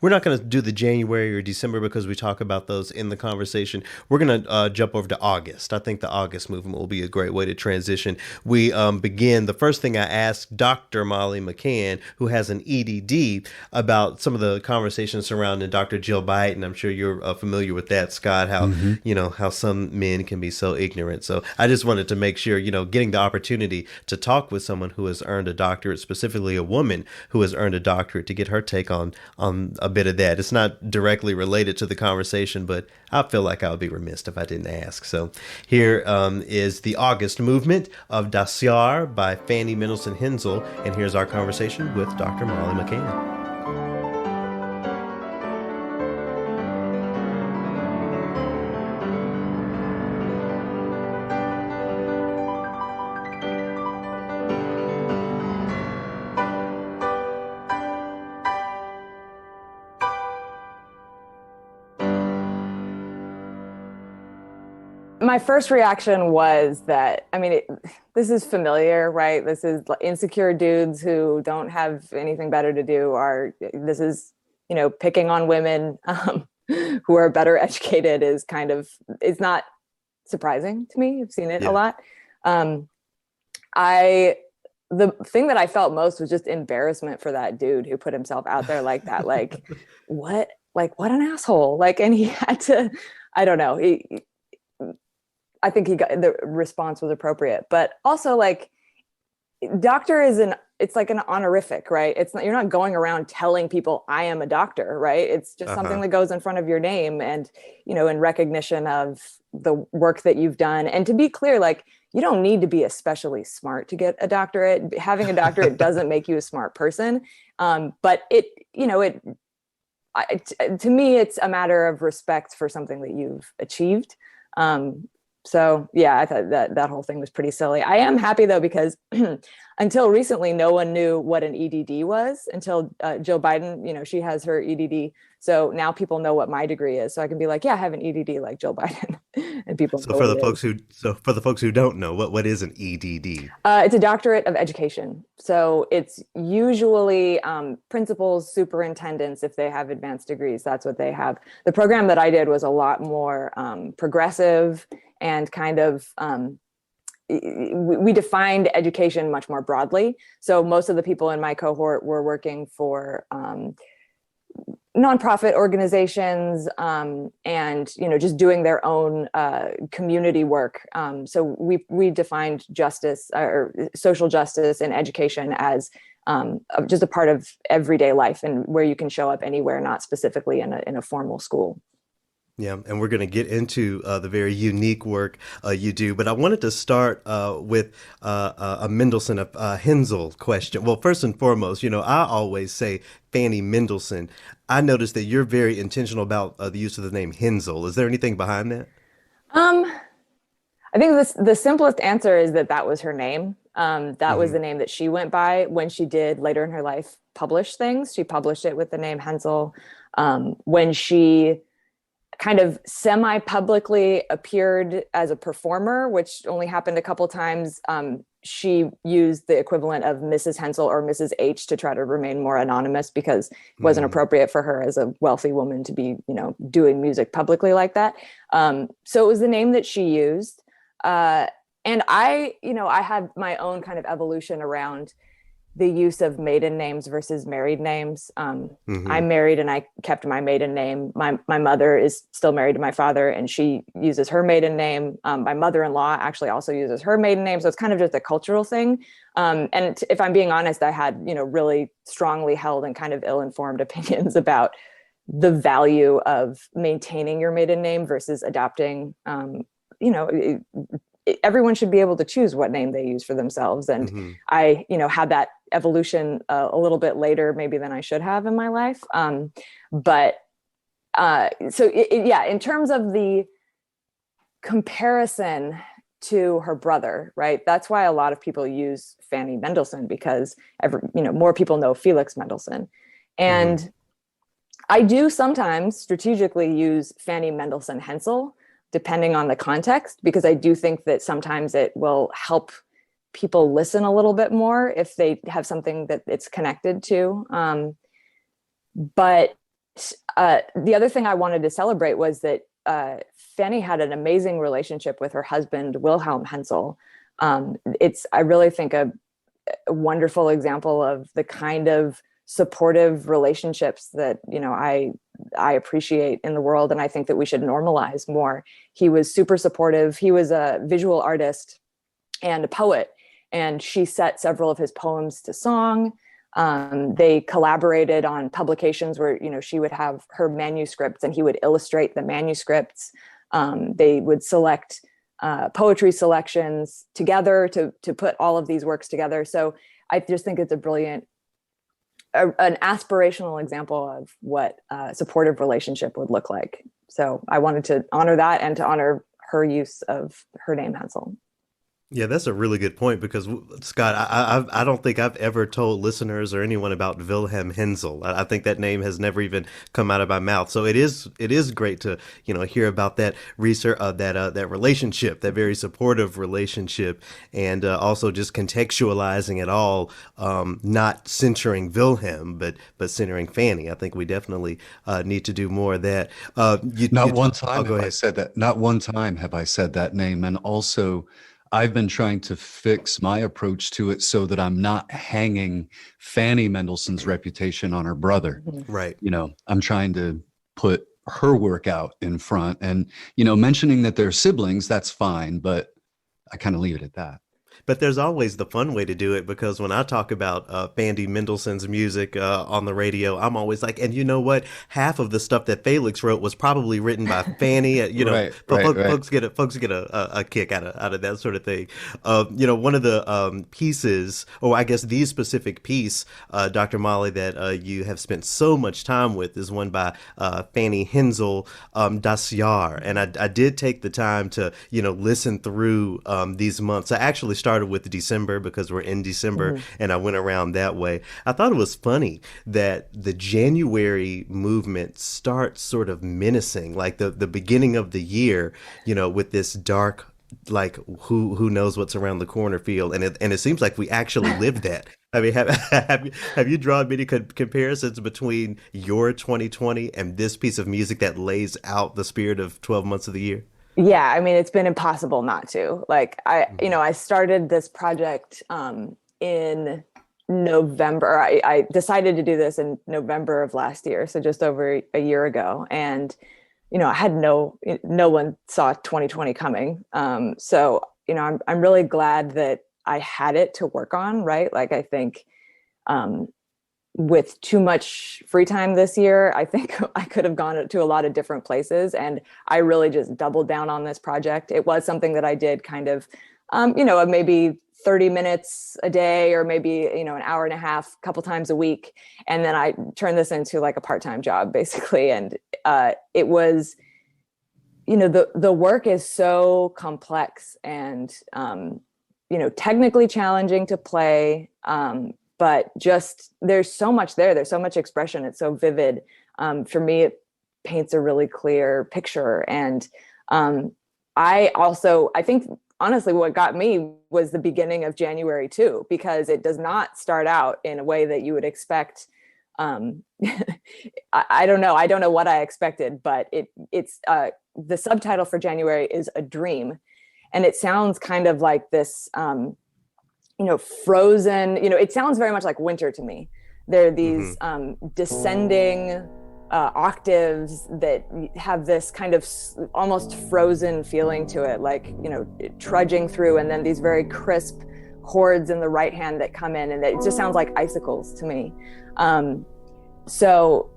we're not going to do the January or December because we talk about those in the conversation. We're going to jump over to August. I think the August movement will be a great way to transition. We begin, the first thing I asked Dr. Molly McCann, who has an EDD, about some of the conversations surrounding Dr. Jill Biden. I'm sure you're familiar with that, Scott, how, how some men can be so ignorant. So I just wanted to make sure, getting the opportunity to talk with someone who has earned a doctorate, specifically a woman who has earned a doctorate, to get her take on a bit of that. It's not directly related to the conversation, but I feel like I would be remiss if I didn't ask. So here is the August movement of Das Jahr by Fanny Hensel, and here's our conversation with Dr. Molly McCann. My first reaction was that, this is familiar, right? This is insecure dudes who don't have anything better to do. This is, picking on women who are better educated it's not surprising to me. I've seen it a lot. The thing that I felt most was just embarrassment for that dude who put himself out there like that. What an asshole. And he had to, I don't know. I think the response was appropriate, but also doctor it's like an honorific, right? You're not going around telling people I am a doctor, right? It's just something that goes in front of your name and, in recognition of the work that you've done. And to be clear, you don't need to be especially smart to get a doctorate. Having a doctorate doesn't make you a smart person. But to me, it's a matter of respect for something that you've achieved. So yeah, I thought that whole thing was pretty silly. I am happy though, because until recently, no one knew what an EDD was until Jill Biden, she has her EDD. So now people know what my degree is. So I can be like, yeah, I have an EDD like Jill Biden, and people. So for the folks who don't know, what is an EDD? It's a doctorate of education. So it's usually principals, superintendents, if they have advanced degrees, that's what they have. The program that I did was a lot more progressive and kind of we defined education much more broadly. So most of the people in my cohort were working for nonprofit organizations and just doing their own community work. So we defined justice or social justice and education as just a part of everyday life and where you can show up anywhere, not specifically in a formal school. Yeah, and we're going to get into the very unique work you do, but I wanted to start with a Mendelssohn Hensel question. Well, first and foremost, I always say Fanny Mendelssohn. I noticed that you're very intentional about the use of the name Hensel. Is there anything behind that? I think the simplest answer is that was her name. That was the name that she went by when she did later in her life publish things. She published it with the name Hensel. When she kind of semi-publicly appeared as a performer, which only happened a couple times. she used the equivalent of Mrs. Hensel or Mrs. H to try to remain more anonymous, because it wasn't appropriate for her as a wealthy woman to be, doing music publicly like that. So it was the name that she used. And I had my own kind of evolution around the use of maiden names versus married names. I'm married and I kept my maiden name. My mother is still married to my father and she uses her maiden name. My mother-in-law actually also uses her maiden name. So it's kind of just a cultural thing. And if I'm being honest, I had, really strongly held and kind of ill-informed opinions about the value of maintaining your maiden name versus adopting. Everyone should be able to choose what name they use for themselves. And I, had that evolution a little bit later, maybe than I should have in my life. In terms of the comparison to her brother, right? That's why a lot of people use Fanny Mendelssohn, because more people know Felix Mendelssohn. And I do sometimes strategically use Fanny Mendelssohn Hensel, depending on the context, because I do think that sometimes it will help people listen a little bit more if they have something that it's connected to. But the other thing I wanted to celebrate was that Fanny had an amazing relationship with her husband, Wilhelm Hensel. It's, I really think, a wonderful example of the kind of supportive relationships that, I appreciate in the world. And I think that we should normalize more. He was super supportive. He was a visual artist and a poet, and she set several of his poems to song. They collaborated on publications where, she would have her manuscripts and he would illustrate the manuscripts. They would select poetry selections together to put all of these works together. So I just think it's a brilliant, an aspirational example of what a supportive relationship would look like. So I wanted to honor that and to honor her use of her name, Hensel. Yeah, that's a really good point, because Scott, I don't think I've ever told listeners or anyone about Wilhelm Hensel. I think that name has never even come out of my mouth. So it is great to hear about that research, that relationship, that very supportive relationship, and also just contextualizing it all, not centering Wilhelm, but centering Fanny. I think we definitely need to do more of that. Not one time have I said that. Not one time have I said that name, and also, I've been trying to fix my approach to it so that I'm not hanging Fanny Mendelssohn's reputation on her brother. Right. I'm trying to put her work out in front, and, mentioning that they're siblings, that's fine, but I kind of leave it at that. But there's always the fun way to do it, because when I talk about Fanny Mendelssohn's music on the radio, I'm always like, and you know what? Half of the stuff that Felix wrote was probably written by Fanny. Folks get a kick out of that sort of thing. One of the pieces, or I guess the specific piece, Dr. Molly, that you have spent so much time with is one by Fanny Hensel, Das Jahr. And I did take the time to listen through these months. I actually started with December because we're in December, and I went around that way. I thought it was funny that the January movement starts sort of menacing, like the beginning of the year, with this dark, like who knows what's around the corner feel, and it seems like we actually lived that. I mean, have you drawn many comparisons between your 2020 and this piece of music that lays out the spirit of 12 months of the year? Yeah, I mean, it's been impossible not to. Like, I started this project in November. I decided to do this in November of last year, so just over a year ago. And, I had no one saw 2020 coming. So, I'm really glad that I had it to work on, right? Like, I think with too much free time this year, I think I could have gone to a lot of different places, and I really just doubled down on this project. It was something that I did kind of, maybe 30 minutes a day, or maybe, an hour and a half, a couple times a week. And then I turned this into like a part-time job, basically. And it was, the work is so complex and, technically challenging to play, but just there's so much there. There's so much expression. It's so vivid. For me, it paints a really clear picture. And I think honestly, what got me was the beginning of January too, because it does not start out in a way that you would expect. I don't know. I don't know what I expected, but it's the subtitle for January is A Dream. And it sounds kind of like this, frozen, it sounds very much like winter to me. There are these descending octaves that have this kind of almost frozen feeling to it, like, trudging through, and then these very crisp chords in the right hand that come in, and it just sounds like icicles to me. So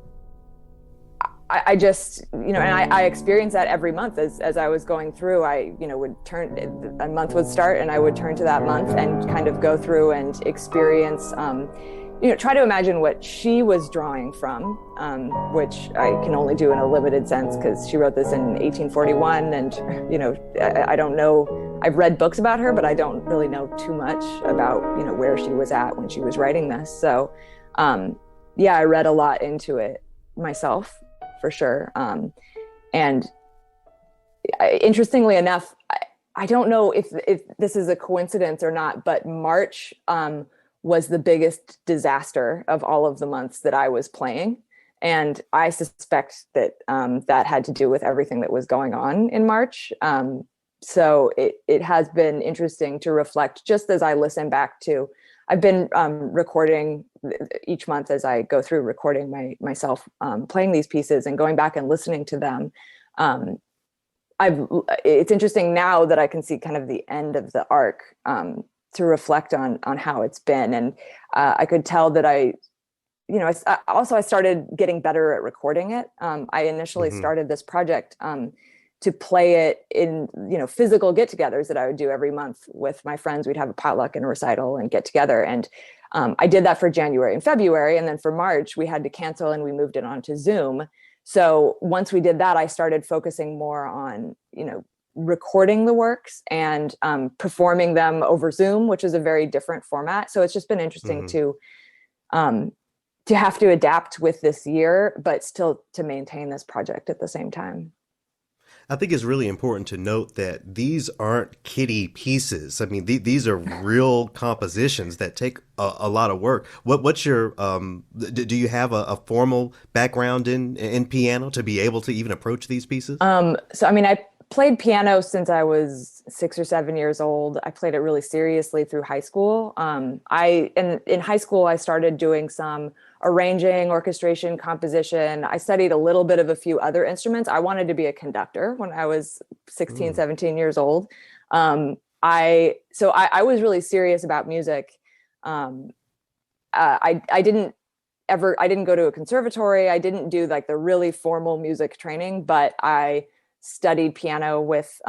I just, and I experienced that every month as I was going through. I, would turn, a month would start and I would turn to that month and kind of go through and experience, try to imagine what she was drawing from, which I can only do in a limited sense because she wrote this in 1841. And, I don't know, I've read books about her, but I don't really know too much about, where she was at when she was writing this. So, I read a lot into it myself, for sure. And interestingly enough, I don't know if this is a coincidence or not, but March was the biggest disaster of all of the months that I was playing. And I suspect that that had to do with everything that was going on in March. So it has been interesting to reflect, just as I listen back to, I've been recording each month as I go through recording myself playing these pieces and going back and listening to them. It's interesting now that I can see kind of the end of the arc to reflect on how it's been. And I could tell that I started getting better at recording it. I initially started this project to play it in, physical get-togethers that I would do every month with my friends. We'd have a potluck and a recital and get together. And I did that for January and February. And then for March, we had to cancel and we moved it onto Zoom. So once we did that, I started focusing more on, recording the works and performing them over Zoom, which is a very different format. So it's just been interesting to have to adapt with this year, but still to maintain this project at the same time. I think it's really important to note that these aren't kiddie pieces. I mean, these are real compositions that take a lot of work. What's your, do you have a formal background in piano to be able to even approach these pieces? I played piano since I was 6 or 7 years old. I played it really seriously through high school. In high school, I started doing some arranging, orchestration, composition. I studied a little bit of a few other instruments. I wanted to be a conductor when I was 16, 17 years old. I was really serious about music. I didn't go to a conservatory. I didn't do like the really formal music training, but I studied piano with,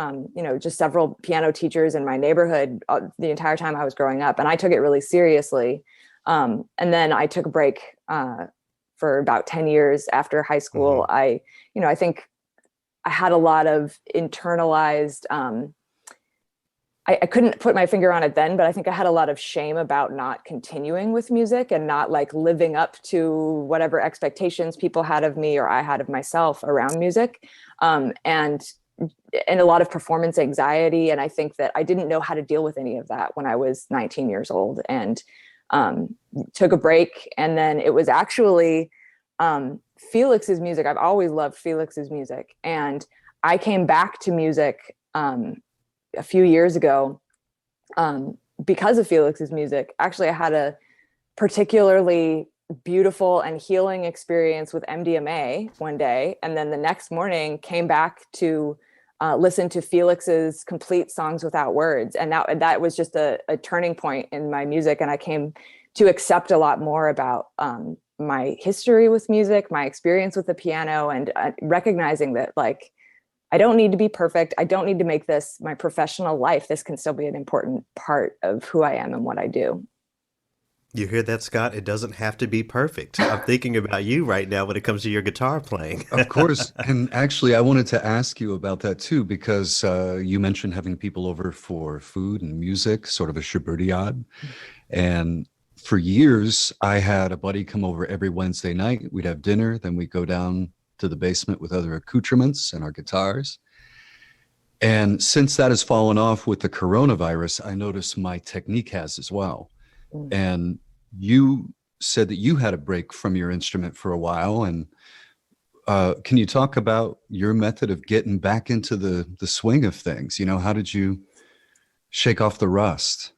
just several piano teachers in my neighborhood the entire time I was growing up. And I took it really seriously. And then I took a break for about 10 years after high school. I think I had a lot of internalized, I couldn't put my finger on it then, but I think I had a lot of shame about not continuing with music and not like living up to whatever expectations people had of me or I had of myself around music. And a lot of performance anxiety. And I think that I didn't know how to deal with any of that when I was 19 years old and took a break. And then it was actually Felix's music. I've always loved Felix's music. And I came back to music a few years ago because of Felix's music. Actually, I had a particularly beautiful and healing experience with MDMA one day. And then the next morning came back to listen to Felix's complete Songs Without Words. And that was just a turning point in my music. And I came to accept a lot more about my history with music, my experience with the piano, and recognizing that like, I don't need to be perfect. I don't need to make this my professional life. This can still be an important part of who I am and what I do. You hear that, Scott? It doesn't have to be perfect. I'm thinking about you right now when it comes to your guitar playing. Of course. And actually, I wanted to ask you about that too, because you mentioned having people over for food and music, sort of a shabudiad. And for years, I had a buddy come over every Wednesday night. We'd have dinner, then we'd go down to the basement with other accoutrements and our guitars. And since that has fallen off with the coronavirus, I notice my technique has as well. And you said that you had a break from your instrument for a while. And can you talk about your method of getting back into the swing of things? You know, how did you shake off the rust?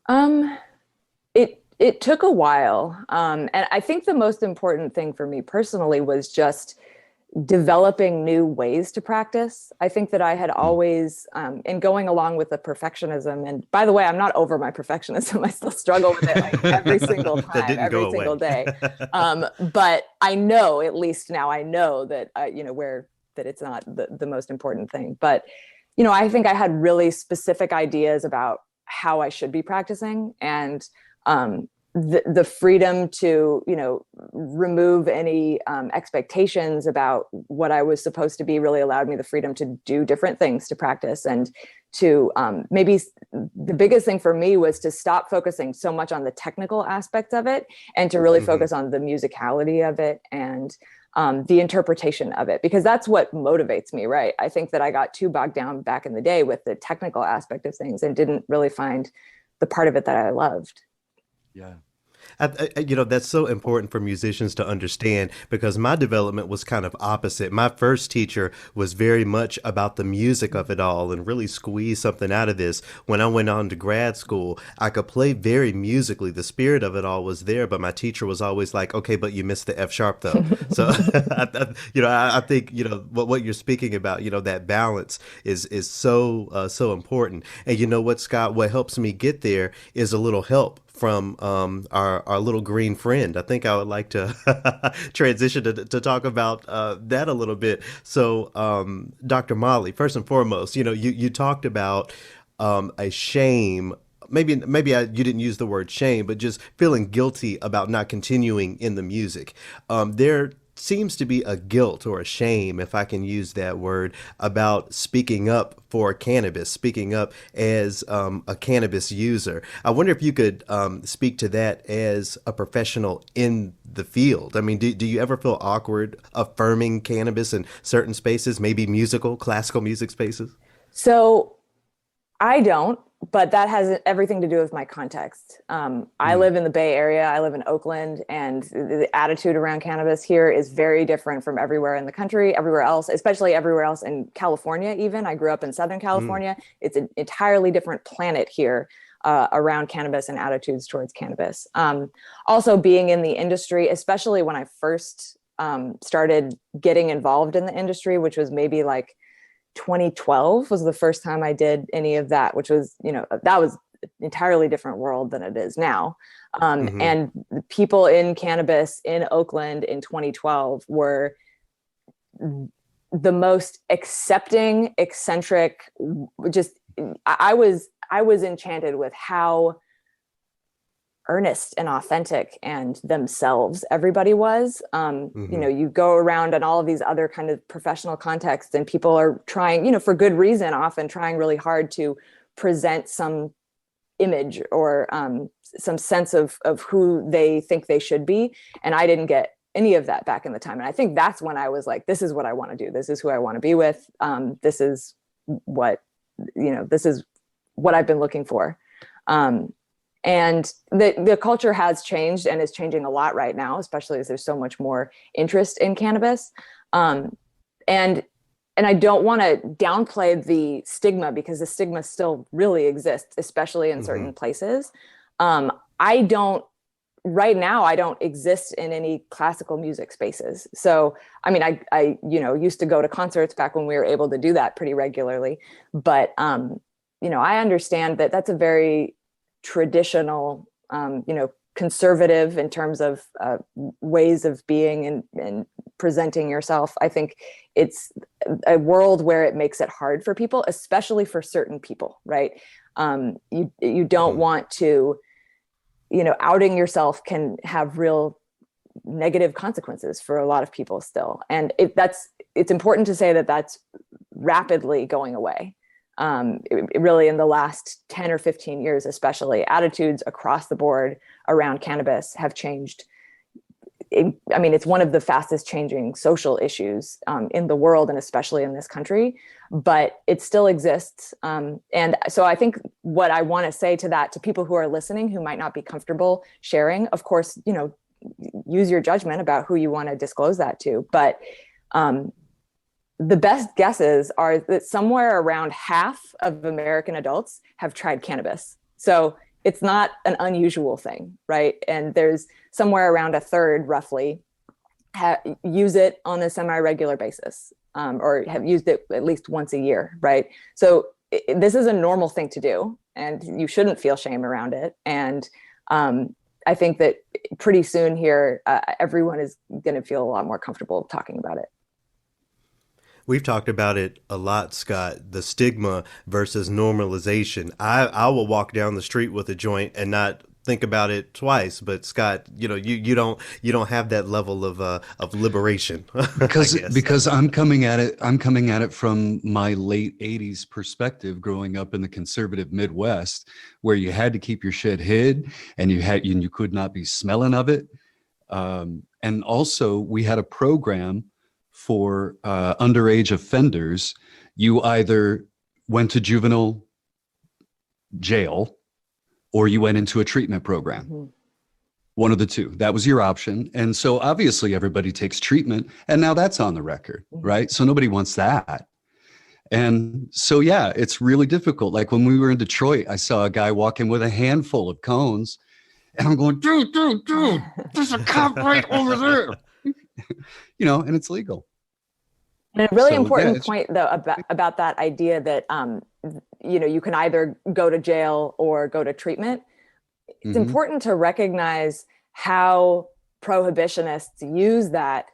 It took a while. And I think the most important thing for me personally was just developing new ways to practice. I think that I had always, in going along with the perfectionism, and by the way, I'm not over my perfectionism. I still struggle with it like every single time, every single day. But I know, at least now I know that, that it's not the most important thing. But, I think I had really specific ideas about how I should be practicing, and the freedom to, remove any expectations about what I was supposed to be really allowed me the freedom to do different things to practice, and to maybe the biggest thing for me was to stop focusing so much on the technical aspects of it and to really focus on the musicality of it and the interpretation of it, because that's what motivates me, right? I think that I got too bogged down back in the day with the technical aspect of things and didn't really find the part of it that I loved. Yeah. That's so important for musicians to understand, because my development was kind of opposite. My first teacher was very much about the music of it all and really squeezed something out of this. When I went on to grad school, I could play very musically. The spirit of it all was there, but my teacher was always like, okay, but you missed the F sharp though. So, I think, what you're speaking about, that balance is so important. And you know what, Scott, what helps me get there is a little help from our little green friend. I think I would like to transition to talk about that a little bit. So, Dr. Molly, first and foremost, you talked about a shame. Maybe you didn't use the word shame, but just feeling guilty about not continuing in the music. There seems to be a guilt or a shame, if I can use that word, about speaking up for cannabis, speaking up as a cannabis user. I wonder if you could speak to that as a professional in the field. I mean, do you ever feel awkward affirming cannabis in certain spaces, maybe classical music spaces? So I don't, but that has everything to do with my context. I live in the Bay Area. I live in Oakland, and the attitude around cannabis here is very different from everywhere in the country, everywhere else, especially everywhere else in California. Even I grew up in Southern California. It's an entirely different planet here around cannabis and attitudes towards cannabis. Also being in the industry, especially when I first started getting involved in the industry, which was maybe like 2012 was the first time I did any of that, which was, that was an entirely different world than it is now. And the people in cannabis in Oakland in 2012 were the most accepting, eccentric, I was enchanted with how earnest and authentic and themselves everybody was. You go around in all of these other kind of professional contexts, and people are trying, for good reason, often trying really hard to present some image or some sense of who they think they should be. And I didn't get any of that back in the time. And I think that's when I was like, this is what I want to do. This is who I want to be with. This is what I've been looking for. And the culture has changed and is changing a lot right now, especially as there's so much more interest in cannabis. And I don't want to downplay the stigma, because the stigma still really exists, especially in certain places. Right now, I don't exist in any classical music spaces. So, I mean, I used to go to concerts back when we were able to do that pretty regularly. But, I understand that that's a very traditional, conservative in terms of ways of being and presenting yourself. I think it's a world where it makes it hard for people, especially for certain people, right? You don't want to, outing yourself can have real negative consequences for a lot of people still. And it's important to say that that's rapidly going away. Really in the last 10 or 15 years, especially, attitudes across the board around cannabis have changed I mean, it's one of the fastest changing social issues in the world, and especially in this country, but it still exists. And so I think what I want to say to that, to people who are listening, who might not be comfortable sharing, of course, you know, use your judgment about who you want to disclose that to. But the best guesses are that somewhere around half of American adults have tried cannabis. So it's not an unusual thing, right? And there's somewhere around a third, roughly, use it on a semi-regular basis, or have used it at least once a year, right? So this is a normal thing to do, and you shouldn't feel shame around it. And I think that pretty soon here, everyone is going to feel a lot more comfortable talking about it. We've talked about it a lot, Scott, the stigma versus normalization. I will walk down the street with a joint and not think about it twice. But Scott, you know, you don't have that level of liberation. because I'm coming at it from my late 80s perspective, growing up in the conservative Midwest, where you had to keep your shit hid and you could not be smelling of it. And also we had a program for underage offenders. You either went to juvenile jail or you went into a treatment program. Mm-hmm. One of the two. That was your option. And so obviously everybody takes treatment, and now that's on the record, mm-hmm. right? So nobody wants that. And so, yeah, it's really difficult. Like when we were in Detroit, I saw a guy walking with a handful of cones, and I'm going, dude, there's a cop right over there. You know, and it's legal. And a really important point, though, about that idea that, you know, you can either go to jail or go to treatment. It's mm-hmm. important to recognize how prohibitionists use that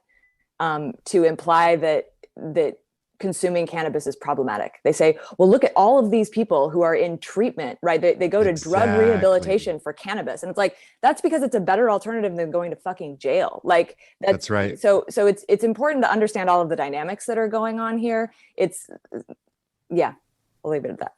to imply that consuming cannabis is problematic. They say, well, look at all of these people who are in treatment, right? They go to drug rehabilitation for cannabis. And it's like, that's because it's a better alternative than going to fucking jail. Like that's right. So it's important to understand all of the dynamics that are going on here. We'll leave it at that.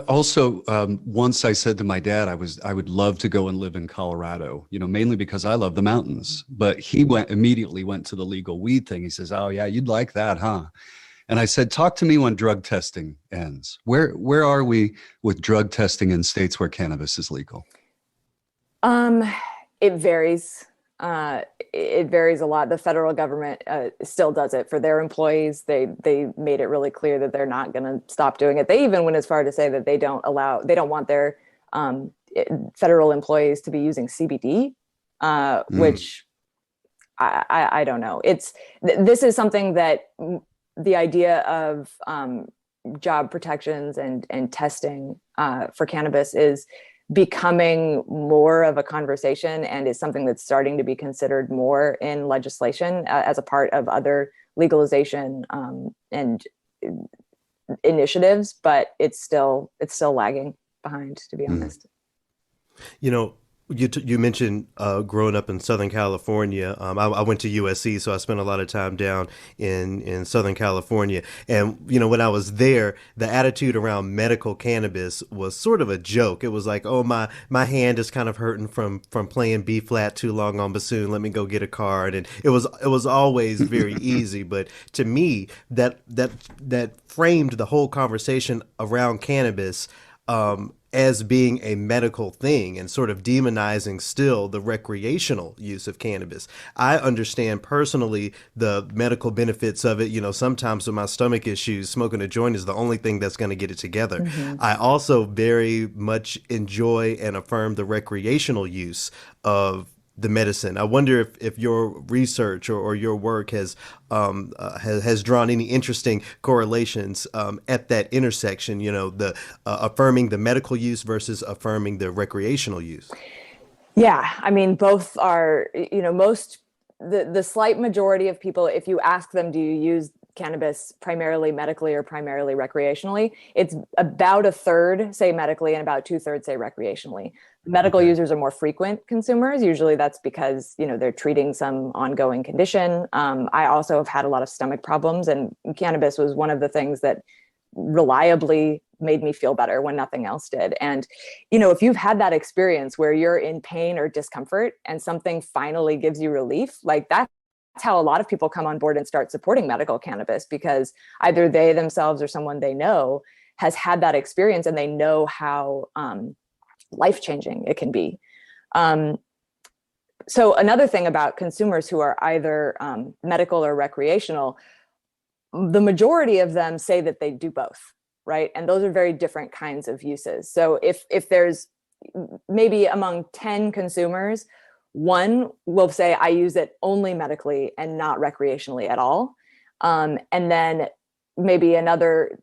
Also, once I said to my dad, I would love to go and live in Colorado, you know, mainly because I love the mountains, but he immediately went to the legal weed thing. He says, oh yeah, you'd like that, huh? And I said, talk to me when drug testing ends. Where are we with drug testing in states where cannabis is legal? It varies. It varies a lot. The federal government still does it for their employees. They made it really clear that they're not going to stop doing it. They even went as far to say that they don't want their federal employees to be using CBD, which I don't know. This is something that the idea of job protections and testing for cannabis is becoming more of a conversation, and is something that's starting to be considered more in legislation as a part of other legalization and initiatives, but it's still lagging behind, to be honest. You know, you mentioned growing up in Southern California. I went to USC, so I spent a lot of time down in Southern California. And, you know, when I was there, the attitude around medical cannabis was sort of a joke. It was like, oh, my hand is kind of hurting from playing B flat too long on bassoon. Let me go get a card. And it was always very easy. But to me, that framed the whole conversation around cannabis as being a medical thing, and sort of demonizing still the recreational use of cannabis. I understand personally the medical benefits of it. You know, sometimes with my stomach issues, smoking a joint is the only thing that's going to get it together. Mm-hmm. I also very much enjoy and affirm the recreational use of the medicine. I wonder if your research or your work has drawn any interesting correlations at that intersection, you know, the affirming the medical use versus affirming the recreational use. Yeah, I mean, both are, you know, the slight majority of people, if you ask them, do you use cannabis primarily medically or primarily recreationally, it's about a third say medically and about 2/3 say recreationally. Medical users are more frequent consumers. Usually that's because, you know, they're treating some ongoing condition. I also have had a lot of stomach problems, and cannabis was one of the things that reliably made me feel better when nothing else did. And, if you've had that experience where you're in pain or discomfort and something finally gives you relief, like that's how a lot of people come on board and start supporting medical cannabis, because either they themselves or someone they know has had that experience and they know how life-changing it can be. So another thing about consumers who are either medical or recreational, the majority of them say that they do both, right? And those are very different kinds of uses. So if there's maybe among 10 consumers, one will say, I use it only medically and not recreationally at all. And then maybe another,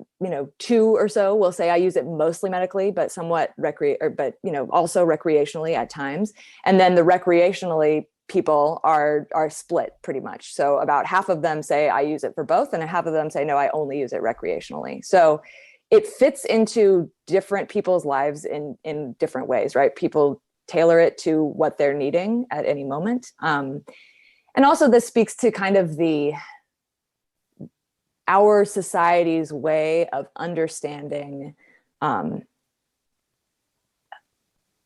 2 or so will say, I use it mostly medically, but somewhat also recreationally at times. And then the recreationally people are split pretty much. So about half of them say I use it for both, and half of them say, no, I only use it recreationally. So it fits into different people's lives in different ways, right? People tailor it to what they're needing at any moment. And also this speaks to kind of our society's way of understanding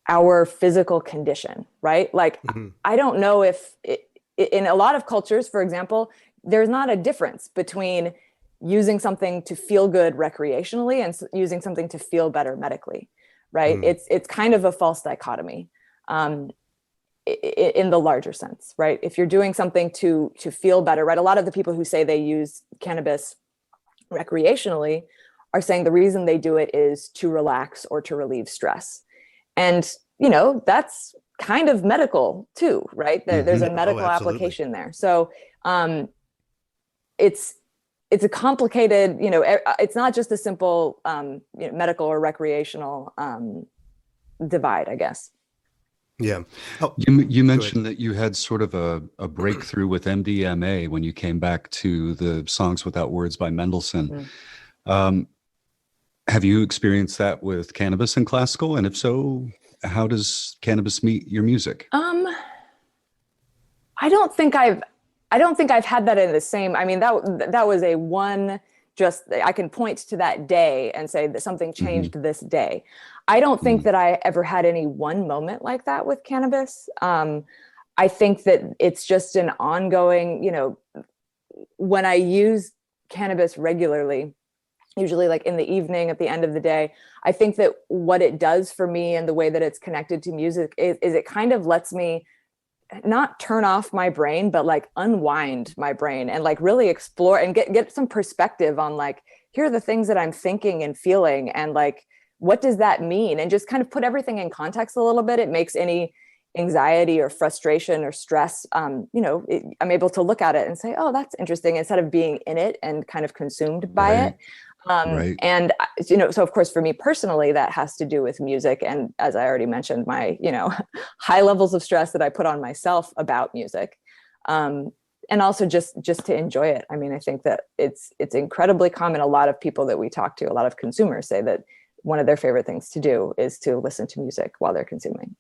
our physical condition, right? Like, I don't know if in a lot of cultures, for example, there's not a difference between using something to feel good recreationally and using something to feel better medically, right? It's kind of a false dichotomy in the larger sense, right? If you're doing something to feel better, right? A lot of the people who say they use cannabis recreationally are saying the reason they do it is to relax or to relieve stress. And, that's kind of medical too, right? There's a medical application there. So it's a complicated, it's not just a simple medical or recreational divide, I guess. Yeah. Oh, you mentioned that you had sort of a breakthrough with MDMA when you came back to the Songs Without Words by Mendelssohn. Have you experienced that with cannabis and classical? And if so, how does cannabis meet your music? I don't think I've had that in the same. I mean, that was a one. Just I can point to that day and say that something changed this day. I don't think that I ever had any one moment like that with cannabis. I think that it's just an ongoing, when I use cannabis regularly, usually like in the evening at the end of the day, I think that what it does for me and the way that it's connected to music is it kind of lets me not turn off my brain, but like unwind my brain and like really explore and get some perspective on like, here are the things that I'm thinking and feeling. And like, what does that mean? And just kind of put everything in context a little bit. It makes any anxiety or frustration or stress, I'm able to look at it and say, oh, that's interesting, instead of being in it and kind of consumed by it. And, so of course, for me personally, that has to do with music. And as I already mentioned, my, high levels of stress that I put on myself about music. And also just to enjoy it. I mean, I think that it's incredibly common. A lot of people that we talk to, a lot of consumers say that one of their favorite things to do is to listen to music while they're consuming.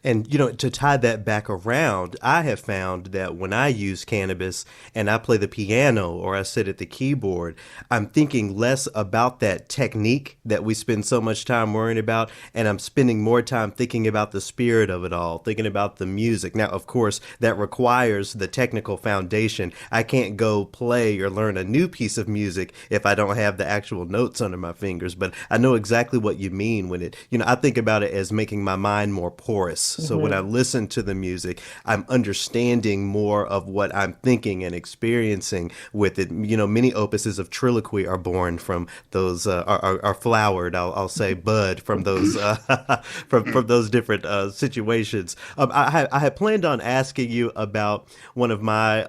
And, to tie that back around, I have found that when I use cannabis and I play the piano or I sit at the keyboard, I'm thinking less about that technique that we spend so much time worrying about. And I'm spending more time thinking about the spirit of it all, thinking about the music. Now, of course, that requires the technical foundation. I can't go play or learn a new piece of music if I don't have the actual notes under my fingers. But I know exactly what you mean when it, I think about it as making my mind more porous. So when I listen to the music, I'm understanding more of what I'm thinking and experiencing with it. Many opuses of triloquy are born from those, are flowered, I'll say bud, from those, from those different situations. I had planned on asking you about one of my,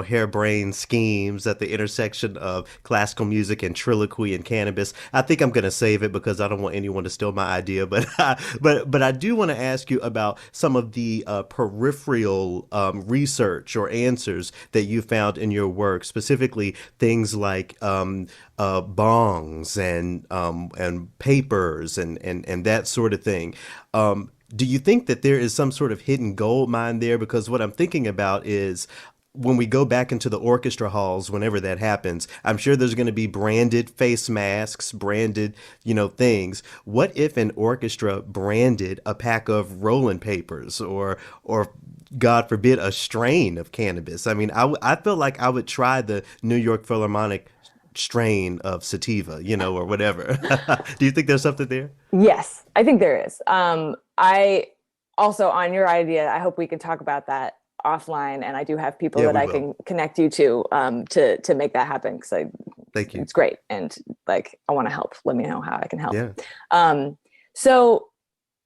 harebrained schemes at the intersection of classical music and triloquy and cannabis. I think I'm going to save it because I don't want anyone to steal my idea, but I do want to ask you about some of the peripheral research or answers that you found in your work, specifically things like bongs and papers and that sort of thing. Do you think that there is some sort of hidden gold mine there? Because what I'm thinking about is when we go back into the orchestra halls, whenever that happens, I'm sure there's going to be branded face masks, branded, things. What if an orchestra branded a pack of rolling papers or God forbid, a strain of cannabis? I mean, I feel like I would try the New York Philharmonic strain of sativa, or whatever. Do you think there's something there? Yes, I think there is. I also, on your idea, I hope we can talk about that offline, and I do have people that I can connect you to make that happen, because thank you. It's great, and I want to help. Let me know how I can help. Yeah. So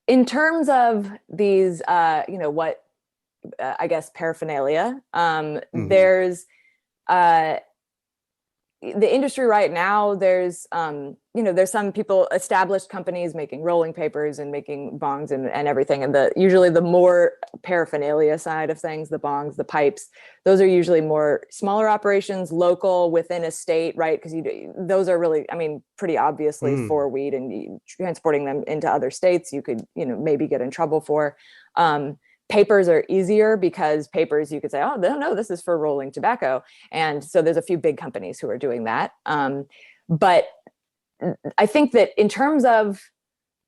in terms of these, what I guess paraphernalia, there's the industry right now. There's there's some people, established companies making rolling papers and making bongs and everything. And usually the more paraphernalia side of things, the bongs, the pipes, those are usually more smaller operations, local within a state, right? Because those are really, pretty obviously for weed, and transporting them into other states, you could, maybe get in trouble for. Papers are easier, because papers, you could say, oh, no, this is for rolling tobacco. And so there's a few big companies who are doing that. But I think that in terms of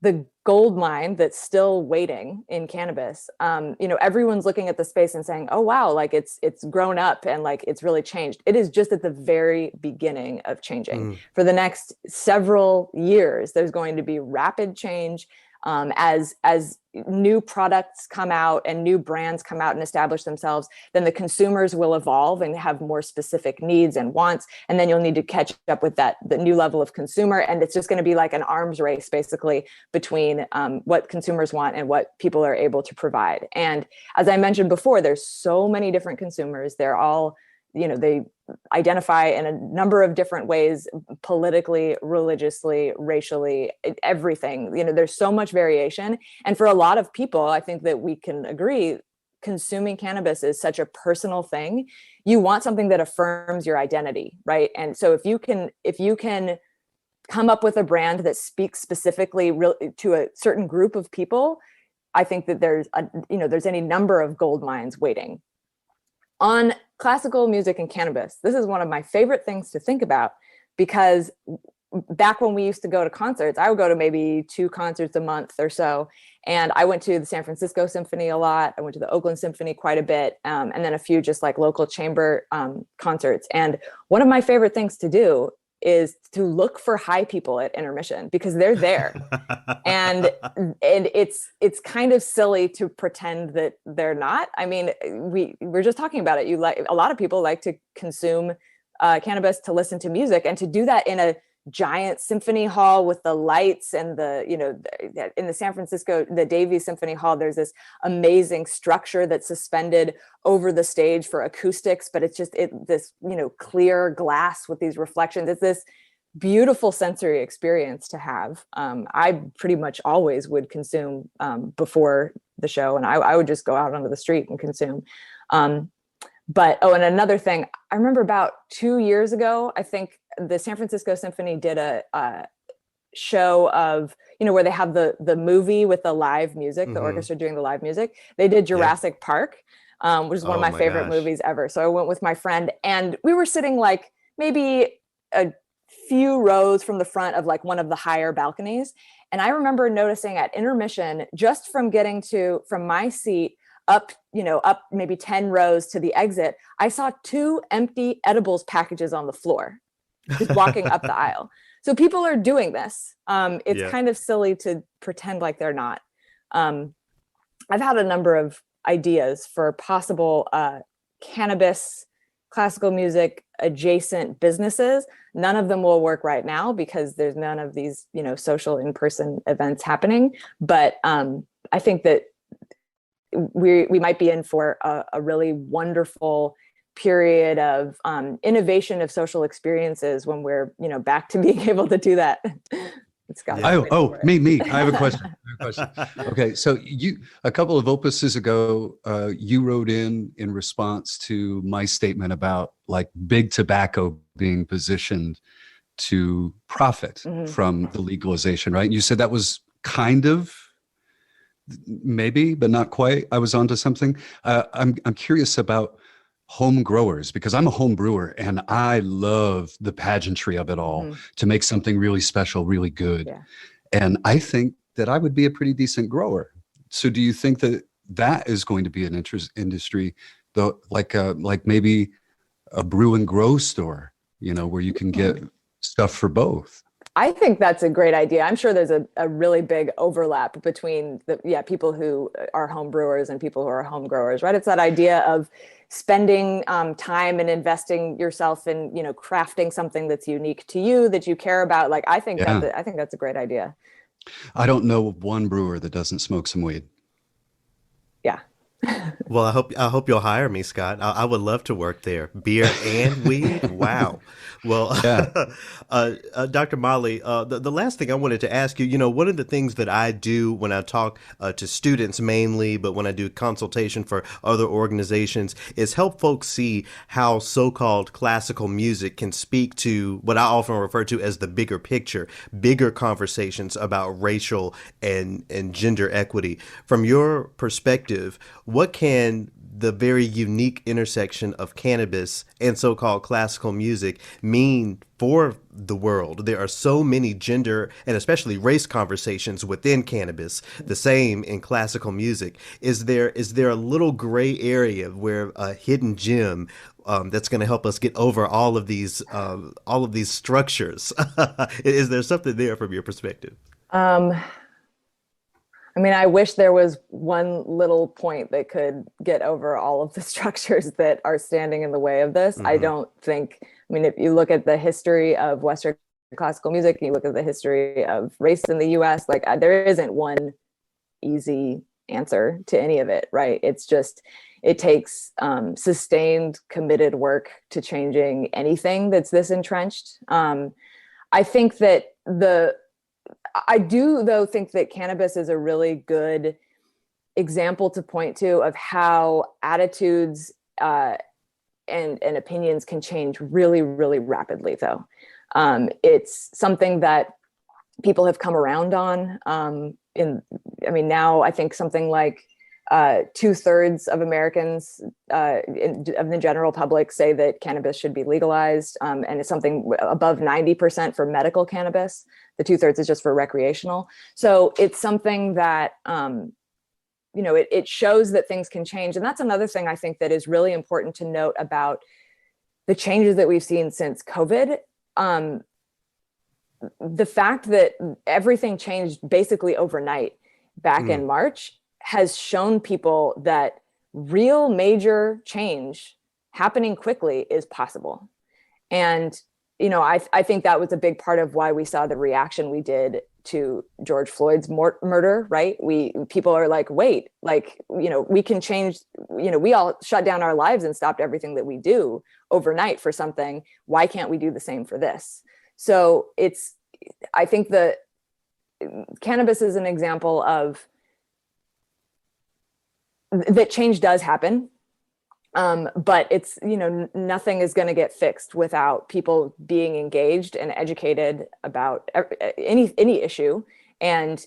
the gold mine that's still waiting in cannabis, everyone's looking at the space and saying, oh, wow, it's grown up and it's really changed. It is just at the very beginning of changing. For the next several years, there's going to be rapid change. As new products come out and new brands come out and establish themselves, then the consumers will evolve and have more specific needs and wants. And then you'll need to catch up with the new level of consumer. And it's just going to be like an arms race, basically, between what consumers want and what people are able to provide. And as I mentioned before, there's so many different consumers. They're all, they identify in a number of different ways, politically, religiously, racially, everything. There's so much variation. And for a lot of people, I think that we can agree, consuming cannabis is such a personal thing. You want something that affirms your identity, right? And so if you can come up with a brand that speaks specifically to a certain group of people, I think that there's any number of gold mines waiting. On classical music and cannabis, this is one of my favorite things to think about, because back when we used to go to concerts, I would go to maybe 2 concerts a month or so. And I went to the San Francisco Symphony a lot. I went to the Oakland Symphony quite a bit. And then a few just local chamber concerts. And one of my favorite things to do is to look for high people at intermission, because they're there. and it's kind of silly to pretend that they're not. We're just talking about it. A lot of people like to consume cannabis to listen to music, and to do that in a giant symphony hall with the lights and in the San Francisco, the Davies Symphony Hall, there's this amazing structure that's suspended over the stage for acoustics, but it's just this clear glass with these reflections. It's this beautiful sensory experience to have. I pretty much always would consume before the show, and I would just go out onto the street and consume. And another thing, I remember about 2 years ago, I think the San Francisco Symphony did a show of, where they have the movie with the live music, the orchestra doing the live music. They did Jurassic Park, which is one of my favorite movies ever. So I went with my friend, and we were sitting maybe a few rows from the front of one of the higher balconies. And I remember noticing at intermission, just from getting from my seat up maybe 10 rows to the exit, I saw 2 empty edibles packages on the floor, just walking up the aisle. So people are doing this. It's kind of silly to pretend like they're not. I've had a number of ideas for possible cannabis, classical music adjacent businesses. None of them will work right now because there's none of these, social in-person events happening. But I think that we might be in for a really wonderful period of innovation of social experiences when we're back to being able to do that. Me. I have a question. Okay, so a couple of opuses ago, you wrote in response to my statement about big tobacco being positioned to profit from the legalization, right? You said that was kind of, maybe, but not quite. I was onto something. I'm curious about home growers, because I'm a home brewer and I love the pageantry of it all, to make something really special, really good. Yeah. And I think that I would be a pretty decent grower. So do you think that that is going to be an industry, though, like maybe a brew and grow store, where you can get stuff for both? I think that's a great idea. I'm sure there's a really big overlap between people who are home brewers and people who are home growers, right? It's that idea of spending time and investing yourself in, crafting something that's unique to you, that you care about. Like, I think that's a great idea. I don't know of one brewer that doesn't smoke some weed. Yeah. Well, I hope you'll hire me, Scott. I would love to work there. Beer and weed. Wow. Well, yeah. Dr. Molly, the last thing I wanted to ask you, one of the things that I do when I talk to students mainly, but when I do consultation for other organizations, is help folks see how so-called classical music can speak to what I often refer to as the bigger picture, bigger conversations about racial and gender equity. From your perspective, what can the very unique intersection of cannabis and so-called classical music mean for the world? There are so many gender and especially race conversations within cannabis, the same in classical music. Is there a little gray area where a hidden gem that's going to help us get over all of these structures? Is there something there from your perspective? I mean, I wish there was one little point that could get over all of the structures that are standing in the way of this. I don't think, if you look at the history of Western classical music, and you look at the history of race in the US, like, there isn't one easy answer to any of it, right? It's just, it takes sustained, committed work to changing anything that's this entrenched. I think that I do, though, think that cannabis is a really good example to point to of how attitudes and opinions can change really, really rapidly, though. It's something that people have come around on. Now I think something like 2/3 of Americans of the general public say that cannabis should be legalized, and it's something above 90% for medical cannabis. The 2/3 is just for recreational. So it's something that, it shows that things can change. And that's another thing I think that is really important to note about the changes that we've seen since COVID. The fact that everything changed basically overnight back in March has shown people that real major change happening quickly is possible. And, I think that was a big part of why we saw the reaction we did to George Floyd's murder, right? People are like, wait, we can change, we all shut down our lives and stopped everything that we do overnight for something. Why can't we do the same for this? So I think that cannabis is an example of that change does happen. But it's, nothing is going to get fixed without people being engaged and educated about any issue, and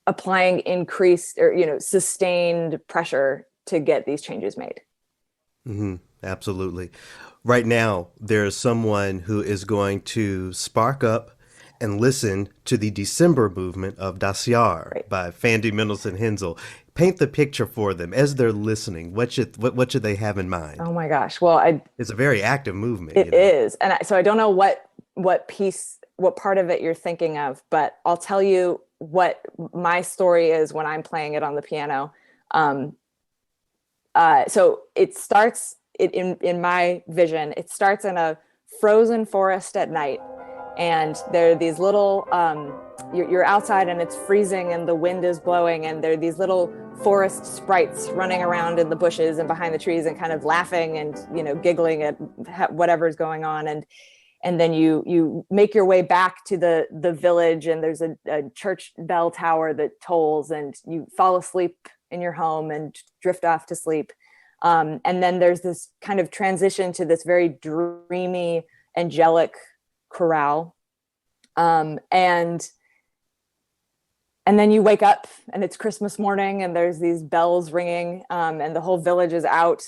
applying increased or, sustained pressure to get these changes made. Mm-hmm. Absolutely. Right now, there's someone who is going to spark up and listen to the December movement of Das Jahr by Fanny Hensel. Paint the picture for them as they're listening. What should they have in mind? Oh my gosh! Well, it's a very active movement. It is, and so I don't know what part of it you're thinking of, but I'll tell you what my story is when I'm playing it on the piano. So it starts in my vision. It starts in a frozen forest at night. And there are these little, you're outside and it's freezing and the wind is blowing, and there are these little forest sprites running around in the bushes and behind the trees and kind of laughing and, giggling at whatever's going on. And then you make your way back to the village, and there's a church bell tower that tolls, and you fall asleep in your home and drift off to sleep. And then there's this kind of transition to this very dreamy, angelic chorale, and And then you wake up and it's Christmas morning and there's these bells ringing, and the whole village is out,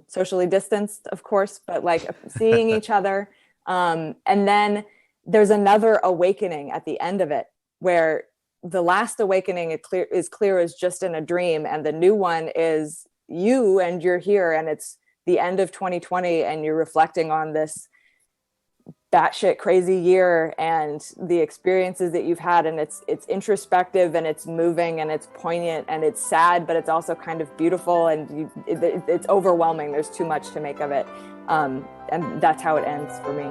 socially distanced, of course, but like seeing each other. And then there's another awakening at the end of it, where the last awakening is clear as just in a dream. And the new one is you, and you're here, and it's the end of 2020, and you're reflecting on this batshit crazy year and the experiences that you've had. And it's introspective, and it's moving, and it's poignant, and it's sad, but it's also kind of beautiful, and it's overwhelming. There's too much to make of it. And that's how it ends for me.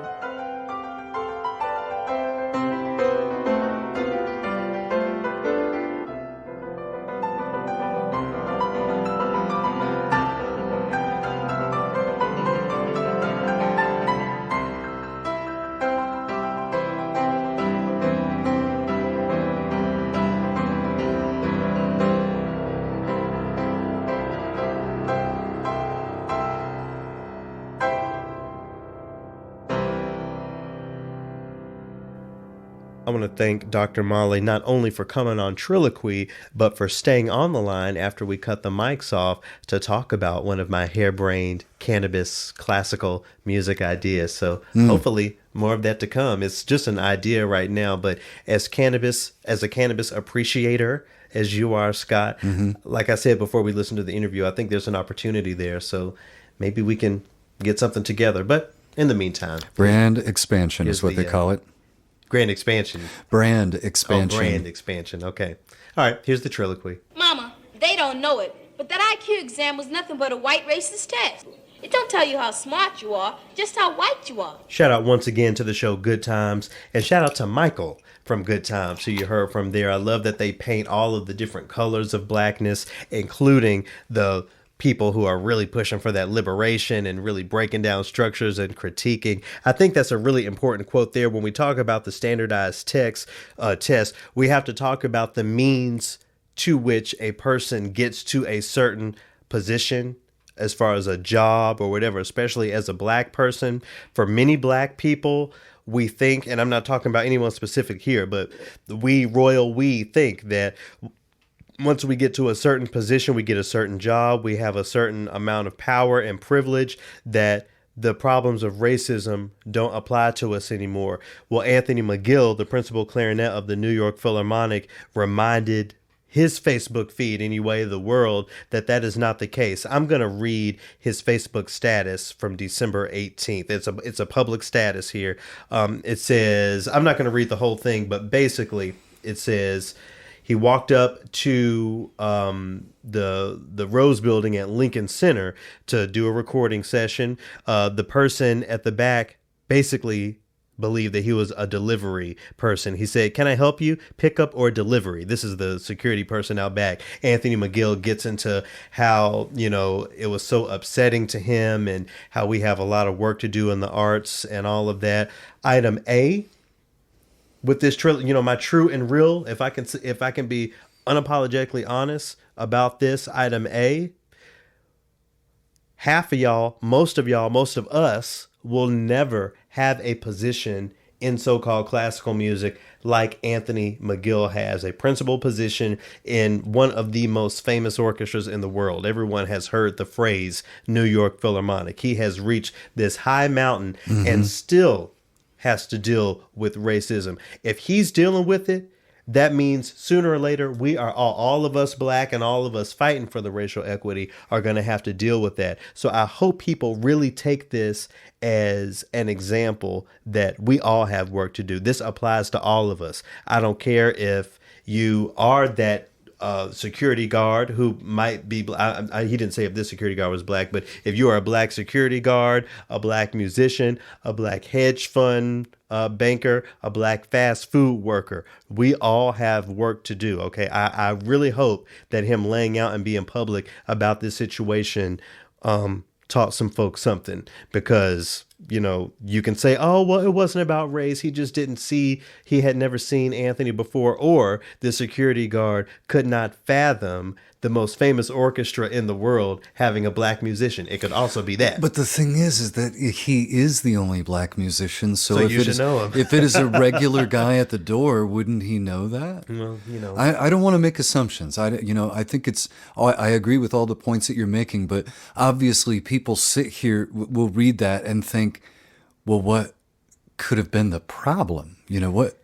I want to thank Dr. Molly not only for coming on Triloquy, but for staying on the line after we cut the mics off to talk about one of my harebrained cannabis classical music ideas. So hopefully more of that to come. It's just an idea right now, but as a cannabis appreciator, as you are, Scott, like I said before we listened to the interview, I think there's an opportunity there. So maybe we can get something together. But in the meantime, brand expansion is what they call it. Grand expansion. Brand expansion. Oh, brand expansion. Okay. All right. Here's the Triloquy. Mama, they don't know it, but that IQ exam was nothing but a white racist test. It don't tell you how smart you are, just how white you are. Shout out once again to the show Good Times, and shout out to Michael from Good Times, who you heard from there. I love that they paint all of the different colors of blackness, including the people who are really pushing for that liberation and really breaking down structures and critiquing. I think that's a really important quote there. When we talk about the standardized test, we have to talk about the means to which a person gets to a certain position as far as a job or whatever, especially as a black person. For many black people, we think, and I'm not talking about anyone specific here, but we think that once we get to a certain position, we get a certain job, we have a certain amount of power and privilege, that the problems of racism don't apply to us anymore. Well, Anthony McGill, the principal clarinet of the New York Philharmonic, reminded his Facebook feed, anyway, the world, that is not the case. I'm going to read his Facebook status from December 18th. It's a public status here. It says, I'm not going to read the whole thing, but basically it says, he walked up to the Rose Building at Lincoln Center to do a recording session. The person at the back basically believed that he was a delivery person. He said, "Can I help you? Pick up or delivery?" This is the security person out back. Anthony McGill gets into how, it was so upsetting to him and how we have a lot of work to do in the arts and all of that. Item A, with this my true and real, if I can be unapologetically honest about this, item A, half of y'all, most of us will never have a position in so-called classical music like Anthony McGill has, a principal position in one of the most famous orchestras in the world. Everyone has heard the phrase New York Philharmonic. He has reached this high mountain and still has to deal with racism. If he's dealing with it, that means sooner or later we are all of us black and all of us fighting for the racial equity are going to have to deal with that. So I hope people really take this as an example that we all have work to do. This applies to all of us. I don't care if you are that security guard who might be he didn't say if this security guard was black, but if you are a black security guard, a black musician, a black hedge fund banker, a black fast food worker, we all have work to do. Okay, I really hope that him laying out and being public about this situation taught some folks something, because you can say, oh, well, it wasn't about race. He had never seen Anthony before, or the security guard could not fathom the most famous orchestra in the world having a black musician. It could also be that. But the thing is that he is the only black musician. So if you should know him. If it is a regular guy at the door, wouldn't he know that? Well, I don't want to make assumptions. I think I agree with all the points that you're making, but obviously people sit here, will read that and think, well, what could have been the problem? What?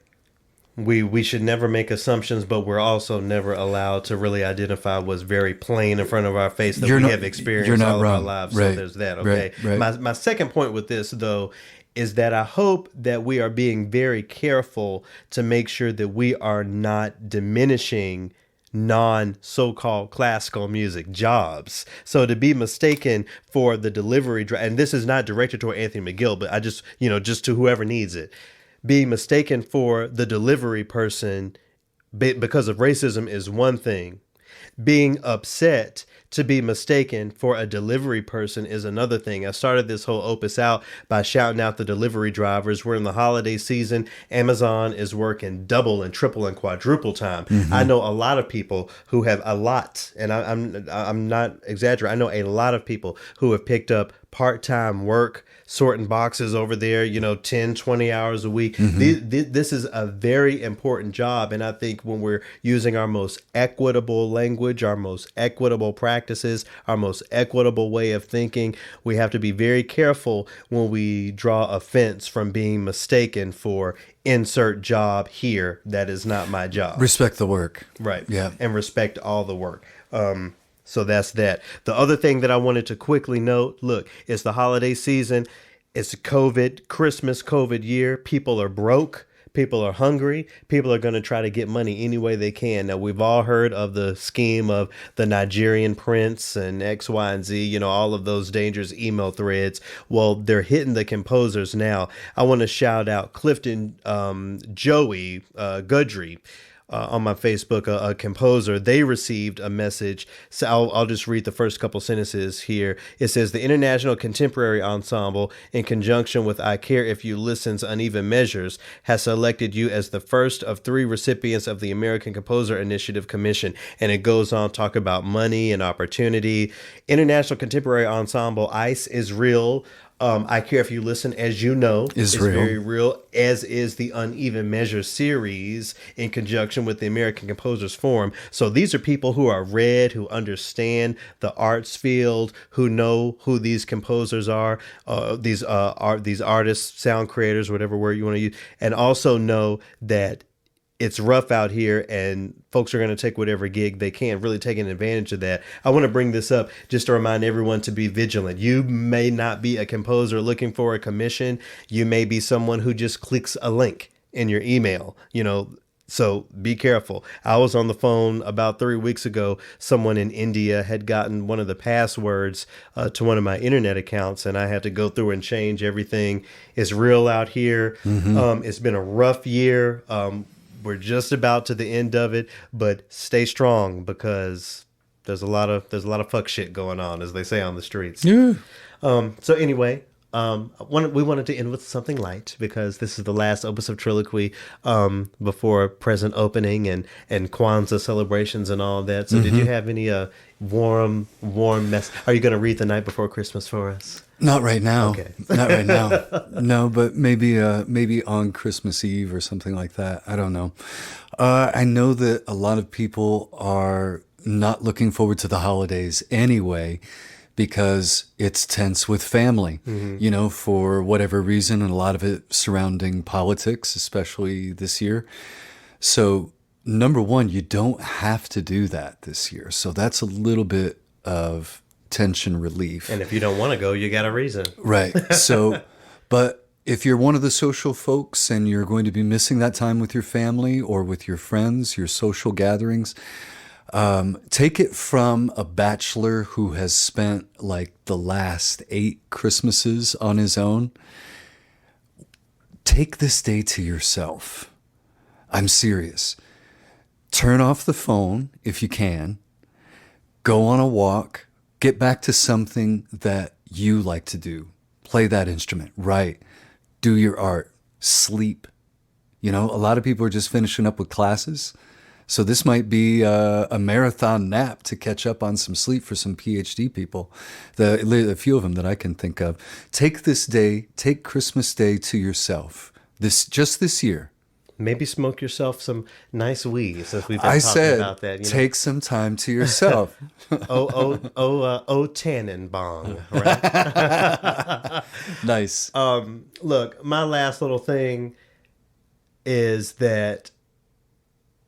We should never make assumptions, but we're also never allowed to really identify what's very plain in front of our face that we have experienced all of our lives. Right. So there's that. Okay. Right. My second point with this, though, is that I hope that we are being very careful to make sure that we are not diminishing non-so-called classical music jobs. So to be mistaken for the delivery, and this is not directed toward Anthony McGill, but I just to whoever needs it, being mistaken for the delivery person because of racism is one thing. Being upset to be mistaken for a delivery person is another thing. I started this whole opus out by shouting out the delivery drivers. We're in the holiday season. Amazon is working double and triple and quadruple time. Mm-hmm. I know a lot of people who have and I'm not exaggerating. I know a lot of people who have picked up part-time work, sorting boxes over there, 10, 20 hours a week. Mm-hmm. This is a very important job. And I think when we're using our most equitable language, our most equitable practices, our most equitable way of thinking, we have to be very careful when we draw offense from being mistaken for insert job here. That is not my job. Respect the work. Right. Yeah. And respect all the work. So that's that. The other thing that I wanted to quickly note, look, it's the holiday season. It's Christmas COVID year. People are broke. People are hungry. People are going to try to get money any way they can. Now, we've all heard of the scheme of the Nigerian prince and X, Y, and Z, all of those dangerous email threads. Well, they're hitting the composers now. I want to shout out Clifton Joey Gudry. On my Facebook, a composer, they received a message. So I'll just read the first couple sentences here. It says, the International Contemporary Ensemble, in conjunction with I Care If You Listen's Uneven Measures, has selected you as the first of 3 recipients of the American Composer Initiative Commission. And it goes on to talk about money and opportunity. International Contemporary Ensemble, ICE, is real. I Care If You Listen, as you know, is very real, as is the Uneven Measure series in conjunction with the American Composers Forum. So these are people who are read, who understand the arts field, who know who these composers are, these artists, sound creators, whatever word you want to use, and also know that it's rough out here and folks are going to take whatever gig they can, really taking advantage of that. I want to bring this up just to remind everyone to be vigilant. You may not be a composer looking for a commission. You may be someone who just clicks a link in your email, so be careful. I was on the phone about 3 weeks ago. Someone in India had gotten one of the passwords to one of my internet accounts, and I had to go through and change everything. It's real out here. Mm-hmm. It's been a rough year. We're just about to the end of it, but stay strong because there's a lot of fuck shit going on, as they say on the streets. Yeah. So anyway, we wanted to end with something light because this is the last opus of Triloquy before present opening and Kwanzaa celebrations and all that. So did you have any warm mess? Are you going to read The Night Before Christmas for us? Not right now. Okay. Not right now. No, but maybe on Christmas Eve or something like that. I don't know. I know that a lot of people are not looking forward to the holidays anyway because it's tense with family, for whatever reason, and a lot of it surrounding politics, especially this year. So, number one, you don't have to do that this year. So that's a little bit of tension relief. And if you don't want to go, you got a reason. Right. So, but if you're one of the social folks and you're going to be missing that time with your family or with your friends, your social gatherings, take it from a bachelor who has spent like the last 8 Christmases on his own. Take this day to yourself. I'm serious. Turn off the phone if you can. Go on a walk. Get back to something that you like to do. play that instrument, write, do your art, sleep. You know, a lot of people are just finishing up with classes. So this might be a marathon nap to catch up on some sleep for some PhD people. The few of them that I can think of. Take this day, take Christmas Day to yourself. This year. Maybe smoke yourself some nice weed, since we've been talking about that. Take some time to yourself. Tannenbong, right? Nice. Look, my last little thing is that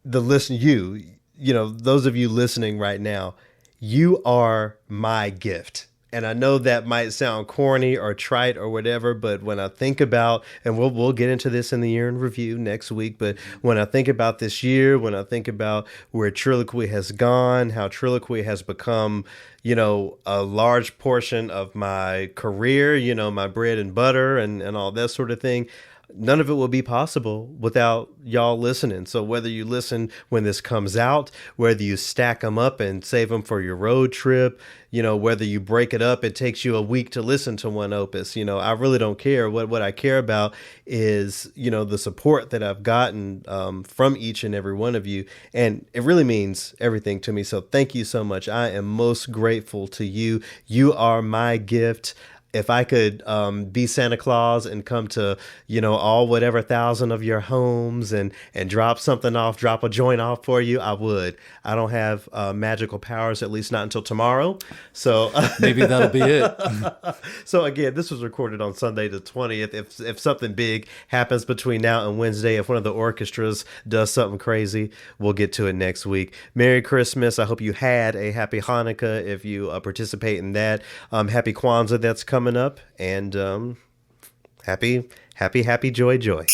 those of you listening right now, you are my gift. And I know that might sound corny or trite or whatever, but when I think about, and we'll get into this in the year in review next week, but when I think about this year, when I think about where Triloquy has gone, how Triloquy has become, a large portion of my career, my bread and butter and all that sort of thing, none of it will be possible without y'all listening. So whether you listen when this comes out, whether you stack them up and save them for your road trip, whether you break it up, it takes you a week to listen to one opus. I really don't care. What I care about is, the support that I've gotten from each and every one of you. And it really means everything to me. So thank you so much. I am most grateful to you. You are my gift. If I could be Santa Claus and come to, all whatever 1,000 of your homes and drop something off, drop a joint off for you, I would. I don't have magical powers, at least not until tomorrow. So maybe that'll be it. So again, this was recorded on Sunday the 20th. If something big happens between now and Wednesday, if one of the orchestras does something crazy, we'll get to it next week. Merry Christmas. I hope you had a happy Hanukkah if you participate in that. Happy Kwanzaa that's coming up, and happy joy.